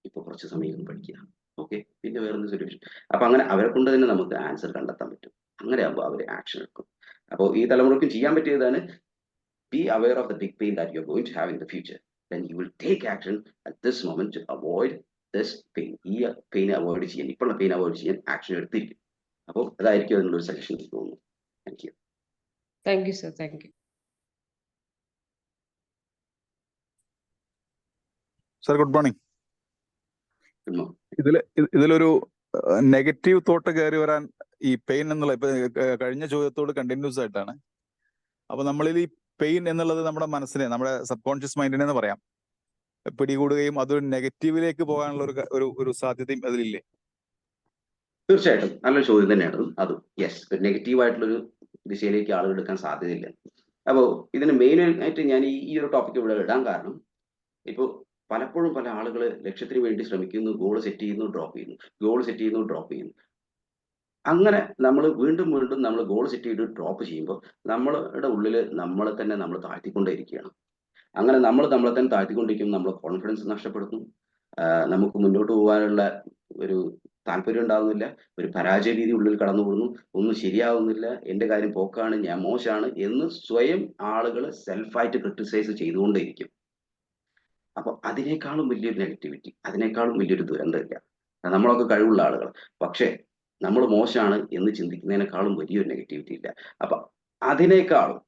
ഇപ്പൊ കുറച്ച് സമയം പഠിക്കുക. ഓക്കെ, പിന്നെ വേറൊരു സൊല്യൂഷൻ. അപ്പൊ അങ്ങനെ അവരെ കൊണ്ട് തന്നെ നമുക്ക് ആൻസർ കണ്ടെത്താൻ പറ്റും. അങ്ങനെ ആകുമ്പോൾ അവർ ആക്ഷൻ എടുക്കും. അപ്പോൾ ഈ തലമുറയ്ക്ക് ചെയ്യാൻ പറ്റിയതാണ്, be aware of the big pain that you're going to have in the future. Then you will take action at this moment to avoid this pain. ഈ പെയിൻ അവോയ്ഡ് ചെയ്യാൻ, ഇപ്പോഴുള്ള പെയിൻ അവോയ്ഡ് ചെയ്യാൻ ആക്ഷൻ എടുത്തിരിക്കും. അപ്പോൾ അതായിരിക്കും അതിനുള്ളൊരു suggestion എനിക്ക് തോന്നുന്നു. Thank you. Thank you sir. Thank you sir. Good morning. പിന്നെ ഇതിലൊരു നെഗറ്റീവ് തോട്ട് കയറി വരാൻ ഈ പെയിൻ എന്നുള്ള, ഇപ്പൊ കഴിഞ്ഞ ചോദ്യത്തോട് കണ്ടിന്യൂസ് ആയിട്ടാണ്. അപ്പൊ നമ്മളിൽ ഈ പെയിൻ എന്നുള്ളത് നമ്മുടെ മനസ്സിനെ, നമ്മുടെ സബ് കോൺഷ്യസ് മൈൻഡിനെ എന്ന് പറയാം, പിടികൂടുകയും അതൊരു നെഗറ്റീവിലേക്ക് പോകാനുള്ള ഒരു സാധ്യതയും അതിലില്ലേ? തീർച്ചയായിട്ടും നല്ലൊരു ചോദ്യം തന്നെയാണ് അതും. യെസ്, ഒരു നെഗറ്റീവ് ആയിട്ടുള്ളൊരു ദിശയിലേക്ക് ആളുകൾ എടുക്കാൻ സാധ്യതയില്ല. അപ്പോൾ ഇതിന് മെയിൻ ആയിട്ട് ഞാൻ ഈ ഒരു ടോപ്പിക് ഇവിടെ ഇടാൻ കാരണം, ഇപ്പോൾ പലപ്പോഴും പല ആളുകൾ ലക്ഷ്യത്തിന് വേണ്ടി ശ്രമിക്കുന്നു, ഗോൾ സെറ്റ് ചെയ്യുന്നു, ഡ്രോപ്പ് ചെയ്യുന്നു, ഗോൾ സെറ്റ് ചെയ്യുന്നു, ഡ്രോപ്പ് ചെയ്യുന്നു. അങ്ങനെ നമ്മൾ വീണ്ടും വീണ്ടും നമ്മൾ ഗോൾ സെറ്റ് ചെയ്ത് ഡ്രോപ്പ് ചെയ്യുമ്പോൾ നമ്മളുടെ ഉള്ളിൽ നമ്മളെ തന്നെ നമ്മൾ താഴ്ത്തിക്കൊണ്ടേയിരിക്കുകയാണ്. അങ്ങനെ നമ്മൾ നമ്മളെ തന്നെ താഴ്ത്തിക്കൊണ്ടിരിക്കും, നമ്മൾ കോൺഫിഡൻസ് നഷ്ടപ്പെടുന്നു, നമുക്ക് മുന്നോട്ട് പോകാനുള്ള ഒരു താല്പര്യം ഉണ്ടാകുന്നില്ല, ഒരു പരാജയ രീതി ഉള്ളിൽ കടന്നു പോകുന്നു, ഒന്നും ശരിയാവുന്നില്ല, എൻ്റെ കാര്യം പോക്കാണ്, ഞാൻ മോശമാണ് എന്ന് സ്വയം ആളുകൾ സെൽഫായിട്ട് ക്രിട്ടിസൈസ് ചെയ്തുകൊണ്ടേയിരിക്കും. അപ്പൊ അതിനേക്കാളും വലിയൊരു നെഗറ്റിവിറ്റി, അതിനേക്കാളും വലിയൊരു ദുരന്തമില്ല. നമ്മളൊക്കെ കഴിവുള്ള ആളുകൾ, പക്ഷേ നമ്മൾ മോശമാണ് എന്ന് ചിന്തിക്കുന്നതിനേക്കാളും വലിയൊരു നെഗറ്റിവിറ്റി ഇല്ല. അപ്പൊ അതിനേക്കാളും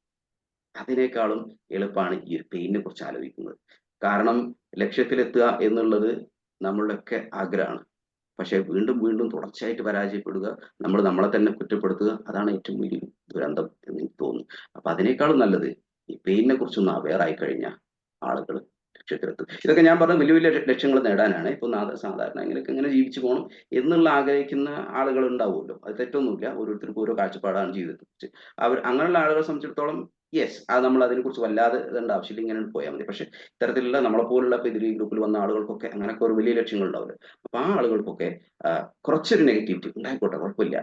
എളുപ്പമാണ് ഈ ഒരു പെയിനെ കുറിച്ച് ആലോചിക്കുന്നത്. കാരണം ലക്ഷ്യത്തിലെത്തുക എന്നുള്ളത് നമ്മളുടെയൊക്കെ ആഗ്രഹമാണ്. പക്ഷെ വീണ്ടും വീണ്ടും തുടർച്ചയായിട്ട് പരാജയപ്പെടുക, നമ്മൾ നമ്മളെ തന്നെ കുറ്റപ്പെടുത്തുക, അതാണ് ഏറ്റവും വലിയൊരു ദുരന്തം എന്ന് എനിക്ക് തോന്നുന്നു. അപ്പൊ അതിനേക്കാളും നല്ലത് ഈ പെയിനെ കുറിച്ചൊന്ന് അവെയർ ആയി കഴിഞ്ഞാൽ ആളുകൾ ലക്ഷ്യത്തിലെത്തും. ഇതൊക്കെ ഞാൻ പറഞ്ഞ വലിയ വലിയ ലക്ഷ്യങ്ങൾ നേടാനാണ്. ഇപ്പൊ സാധാരണ എങ്ങനെ ജീവിച്ചു പോകണം എന്നുള്ള ആഗ്രഹിക്കുന്ന ആളുകൾ ഉണ്ടാവുമല്ലോ, അത് തെറ്റൊന്നുമില്ല. ഓരോരുത്തർക്കും ഓരോ കാഴ്ചപ്പാടാണ് ജീവിതത്തെ കുറിച്ച്. അങ്ങനെയുള്ള ആളുകളെ സംബന്ധിച്ചിടത്തോളം യെസ്, അത് നമ്മൾ അതിനെക്കുറിച്ച് വല്ലാതെ ഇതേണ്ട ആവശ്യമില്ല, ഇങ്ങനെ പോയാൽ മതി. പക്ഷെ ഇത്തരത്തിലുള്ള നമ്മളെ പോലുള്ള ഇപ്പൊ ഇതിൽ ഗ്രൂപ്പിൽ വന്ന ആളുകൾക്കൊക്കെ അങ്ങനെയൊക്കെ ഒരു വലിയ ലക്ഷ്യങ്ങൾ ഉണ്ടാവില്ല. അപ്പൊ ആ ആളുകൾക്കൊക്കെ കുറച്ചൊരു നെഗറ്റിവിറ്റി ഉണ്ടായിക്കോട്ടെ, കുഴപ്പമില്ല.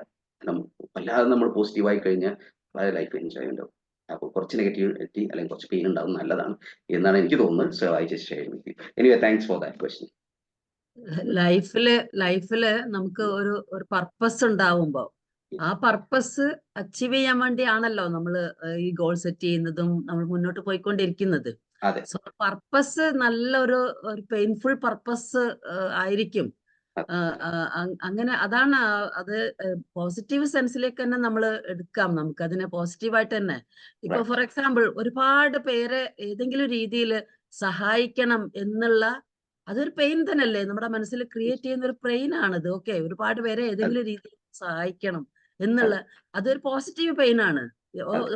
വല്ലാതെ നമ്മൾ പോസിറ്റീവായി കഴിഞ്ഞാൽ വളരെ ലൈഫ് എൻജോയ് ഉണ്ടാവും. അപ്പോൾ കുറച്ച് നെഗറ്റിവിറ്റി അല്ലെങ്കിൽ കുറച്ച് പെയിൻ ഉണ്ടാവും, നല്ലതാണ് എന്നാണ് എനിക്ക് തോന്നുന്നത്. So I just share with you. Anyway, thanks for that question. ലൈഫില് നമുക്ക് ഒരു പർപ്പസ് ഉണ്ടാവുമ്പോ ആ പർപ്പസ് അച്ചീവ് ചെയ്യാൻ വേണ്ടിയാണല്ലോ നമ്മൾ ഈ ഗോൾ സെറ്റ് ചെയ്യുന്നതും നമ്മൾ മുന്നോട്ട് പോയിക്കൊണ്ടിരിക്കുന്നത്. അതെ, സോ പർപ്പസ് നല്ലൊരു പെയിൻഫുൾ പർപ്പസ് ആയിരിക്കും. അങ്ങനെ അതാണ് അത് പോസിറ്റീവ് സെൻസിലേക്ക് തന്നെ നമ്മൾ എടുക്കാം. നമുക്ക് അതിനെ പോസിറ്റീവായിട്ട് തന്നെ. ഇപ്പൊ Right. ഫോർ എക്സാമ്പിൾ ഒരുപാട് പേരെ ഏതെങ്കിലും രീതിയിൽ സഹായിക്കണം എന്നുള്ള അതൊരു പെയിൻ തന്നെയല്ലേ, നമ്മുടെ മനസ്സിൽ ക്രിയേറ്റ് ചെയ്യുന്ന ഒരു പെയിൻ ആണിത്. ഓക്കെ, ഒരുപാട് പേരെ ഏതെങ്കിലും രീതിയിൽ സഹായിക്കണം എന്നുള്ള അതൊരു പോസിറ്റീവ് പെയിൻ ആണ്.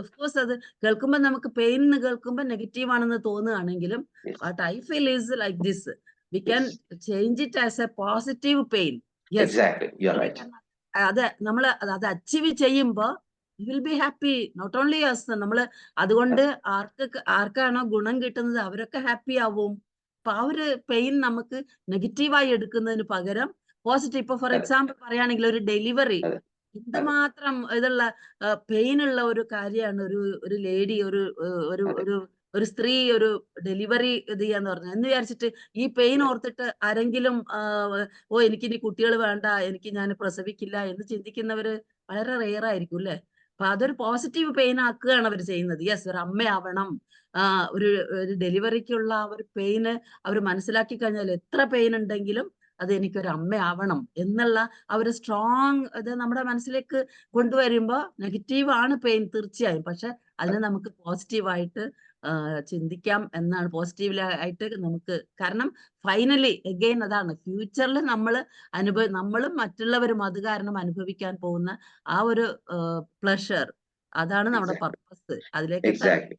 ഓഫ് കോഴ്സ് അത് കേൾക്കുമ്പോൾ നമുക്ക് പെയിൻ എന്ന് കേൾക്കുമ്പോൾ നെഗറ്റീവ് ആണെന്ന് തോന്നുകയാണെങ്കിലും Yes. What I feel is like this, we can Yes. change it as a positive pain. Yes. Exactly. You're right. അത് നമ്മൾ അത് അച്ചീവ് ചെയ്യുമ്പോ will be happy, not only us. നമ്മള് അതുകൊണ്ട് ആർക്കാണോ ഗുണം കിട്ടുന്നത് അവരൊക്കെ ഹാപ്പി ആവും. അപ്പൊ ആ ഒരു പെയിൻ നമുക്ക് നെഗറ്റീവായി എടുക്കുന്നതിന് പകരം പോസിറ്റീവ്. ഇപ്പൊ ഫോർ എക്സാമ്പിൾ പറയുകയാണെങ്കിൽ ഒരു ഡെലിവറി അതെ. എന്തുമാത്രം ഇതുള്ള പെയിൻ ഉള്ള ഒരു കാര്യമാണ്. ഒരു ലേഡി ഒരു സ്ത്രീ ഒരു ഡെലിവറി ഇത് ചെയ്യാന്ന് പറഞ്ഞു എന്ന് വിചാരിച്ചിട്ട് ഈ പെയിൻ ഓർത്തിട്ട് ആരെങ്കിലും എനിക്കിനി കുട്ടികൾ വേണ്ട, ഞാൻ പ്രസവിക്കില്ല എന്ന് ചിന്തിക്കുന്നവര് വളരെ റെയർ ആയിരിക്കും അല്ലെ. അപ്പൊ അതൊരു പോസിറ്റീവ് പെയിൻ ആക്കുകയാണ് അവർ ചെയ്യുന്നത്. യെസ്, ഒരു അമ്മയാവണം, ഒരു ഡെലിവറിക്കുള്ള ഒരു പെയിന് അവർ മനസ്സിലാക്കി കഴിഞ്ഞാൽ എത്ര പെയിൻ ഉണ്ടെങ്കിലും അത് എനിക്കൊരു അമ്മയാവണം എന്നുള്ള ആ ഒരു സ്ട്രോങ് ഇത് നമ്മുടെ മനസ്സിലേക്ക് കൊണ്ടുവരുമ്പോ നെഗറ്റീവ് ആണ് പെയിൻ തീർച്ചയായും, പക്ഷെ അതിനെ നമുക്ക് പോസിറ്റീവായിട്ട് ചിന്തിക്കാം എന്നാണ്. പോസിറ്റീവായിട്ട് നമുക്ക്, കാരണം ഫൈനലി അഗെയിൻ അതാണ് ഫ്യൂച്ചറിൽ നമ്മളും മറ്റുള്ളവരും അത് കാരണം അനുഭവിക്കാൻ പോകുന്ന ആ ഒരു പ്ലഷർ, അതാണ് നമ്മുടെ പർപ്പസ്. അതിലേക്ക് Exactly.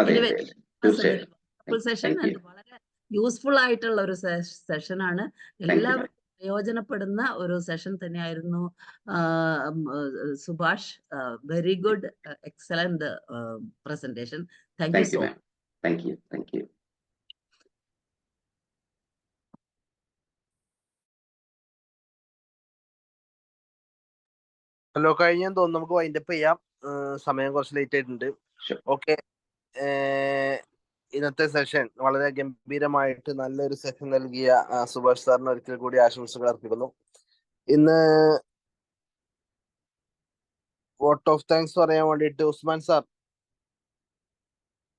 അതെ, അതെ, അതെ. തീർച്ചയായും. Session Thank you. ആൻഡ് വളരെ യൂസ്ഫുൾ ആയിട്ടുള്ള ഒരു സെഷനാണ്. Thank you, എല്ലാവർക്കും പ്രയോജനപ്പെടുന്ന ഒരു സെഷൻ തന്നെയായിരുന്നു. Subhash, very good, excellent presentation. Thank you Thank you, so ma'am. Thank you. Thank you. Hello, കഴിഞ്ഞെന്ന് തോന്നുന്നു. നമുക്ക് വൈൻഡപ്പ് ചെയ്യാം. സമയം കുറച്ച് ലേറ്റ് ആയിട്ടുണ്ട്. Sure. ഓക്കെ, ഇന്നത്തെ സെഷൻ വളരെ ഗംഭീരമായിട്ട് നല്ലൊരു സെഷൻ നൽകിയ സുഭാഷ് സാറിന് ഒരിക്കൽ കൂടി ആശംസകൾ അർപ്പിക്കുന്നു. ഇന്ന് വോട്ട് ഓഫ് താങ്ക്സ് പറയാൻ വേണ്ടിയിട്ട് ഉസ്മാൻ സാർ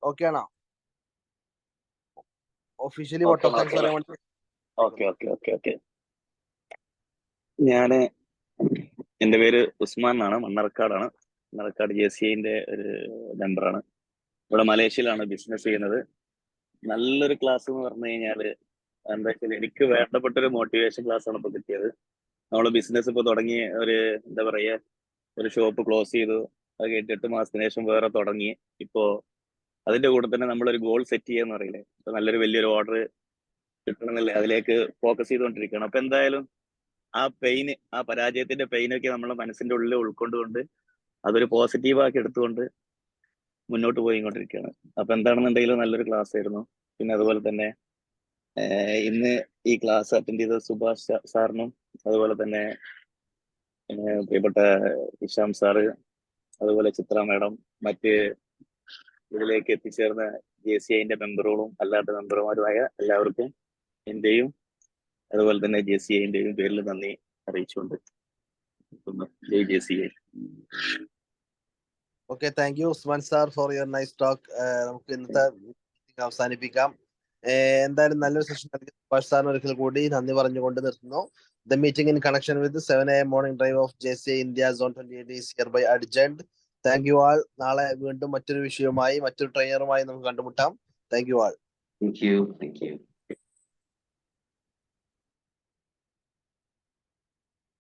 ഓക്കെ ആണോ? ഒഫീഷ്യലി വോട്ട് ഓഫ് താങ്ക്സ് പറയാൻ വേണ്ടി. ഓക്കെ. എന്റെ പേര് ഉസ്മാൻ എന്നാണ്, മണ്ണാർക്കാടാണ്. മണ്ണാർക്കാട് JCIന്റെ ഒരു മെമ്പറാണ്. ഇവിടെ മലേഷ്യയിലാണ് ബിസിനസ് ചെയ്യുന്നത്. നല്ലൊരു ക്ലാസ് എന്ന് പറഞ്ഞു കഴിഞ്ഞാല് എന്താ വെച്ചാൽ എനിക്ക് വേണ്ടപ്പെട്ട ഒരു മോട്ടിവേഷൻ ക്ലാസ് ആണ് ഇപ്പൊ കിട്ടിയത്. നമ്മള് ബിസിനസ് ഇപ്പൊ തുടങ്ങി എന്താ പറയാ, ഒരു ഷോപ്പ് ക്ലോസ് ചെയ്തു. അത് കഴിഞ്ഞിട്ട് 8 മാസത്തിന് ശേഷം വേറെ തുടങ്ങി. ഇപ്പോ അതിന്റെ കൂടെ തന്നെ നമ്മളൊരു ഗോൾ സെറ്റ് ചെയ്യാന്ന് പറയില്ലേ, ഇപ്പൊ നല്ലൊരു വലിയൊരു ഓർഡർ കിട്ടണമെന്നില്ല, അതിലേക്ക് ഫോക്കസ് ചെയ്തുകൊണ്ടിരിക്കുകയാണ്. അപ്പൊ എന്തായാലും ആ പരാജയത്തിന്റെ പെയിനൊക്കെ നമ്മളെ മനസ്സിന്റെ ഉള്ളിൽ ഉൾക്കൊണ്ടുകൊണ്ട് അതൊരു പോസിറ്റീവാക്കി എടുത്തുകൊണ്ട് മുന്നോട്ട് പോയിക്കൊണ്ടിരിക്കുകയാണ്. അപ്പൊ എന്താണെന്നുണ്ടെങ്കിലും നല്ലൊരു ക്ലാസ് ആയിരുന്നു. പിന്നെ അതുപോലെ തന്നെ ഇന്ന് ഈ ക്ലാസ് അറ്റൻഡ് ചെയ്ത സുഭാഷ് സാറിനും അതുപോലെ തന്നെ പ്രിയപ്പെട്ട ഹിഷാം സാറ്, അതുപോലെ ചിത്ര മാഡം, മറ്റ് ഇതിലേക്ക് എത്തിച്ചേർന്ന JCIന്റെ മെമ്പറുകളും അല്ലാത്ത മെമ്പർമാരുമായ എല്ലാവർക്കും എന്റെയും അതുപോലെ തന്നെ JCIന്റെയും പേരിൽ നന്ദി അറിയിച്ചുകൊണ്ട് ജയ് JCI. Okay, thank you Usman sir for your nice talk. നമുക്ക് ഇന്നത്തെ മീറ്റിംഗ് അവസാനിപ്പിക്കാം. എന്തായാലും നല്ലൊരു സെഷൻ നൽകിയ സുഭാഷ് സാറിന് ഒരിക്കൽ കൂടി നന്ദി പറഞ്ഞുകൊണ്ട് നിർത്തുന്നു. The meeting in connection with the 7 AM morning drive of JCI India Zone 28 is hereby adjourned. Thank you all. നാളെ വീണ്ടും മറ്റൊരു വിഷയവുമായി മറ്റൊരു ട്രെയിനറുമായി നമുക്ക് കണ്ടുമുട്ടാം. Thank you all. Thank you. Thank you.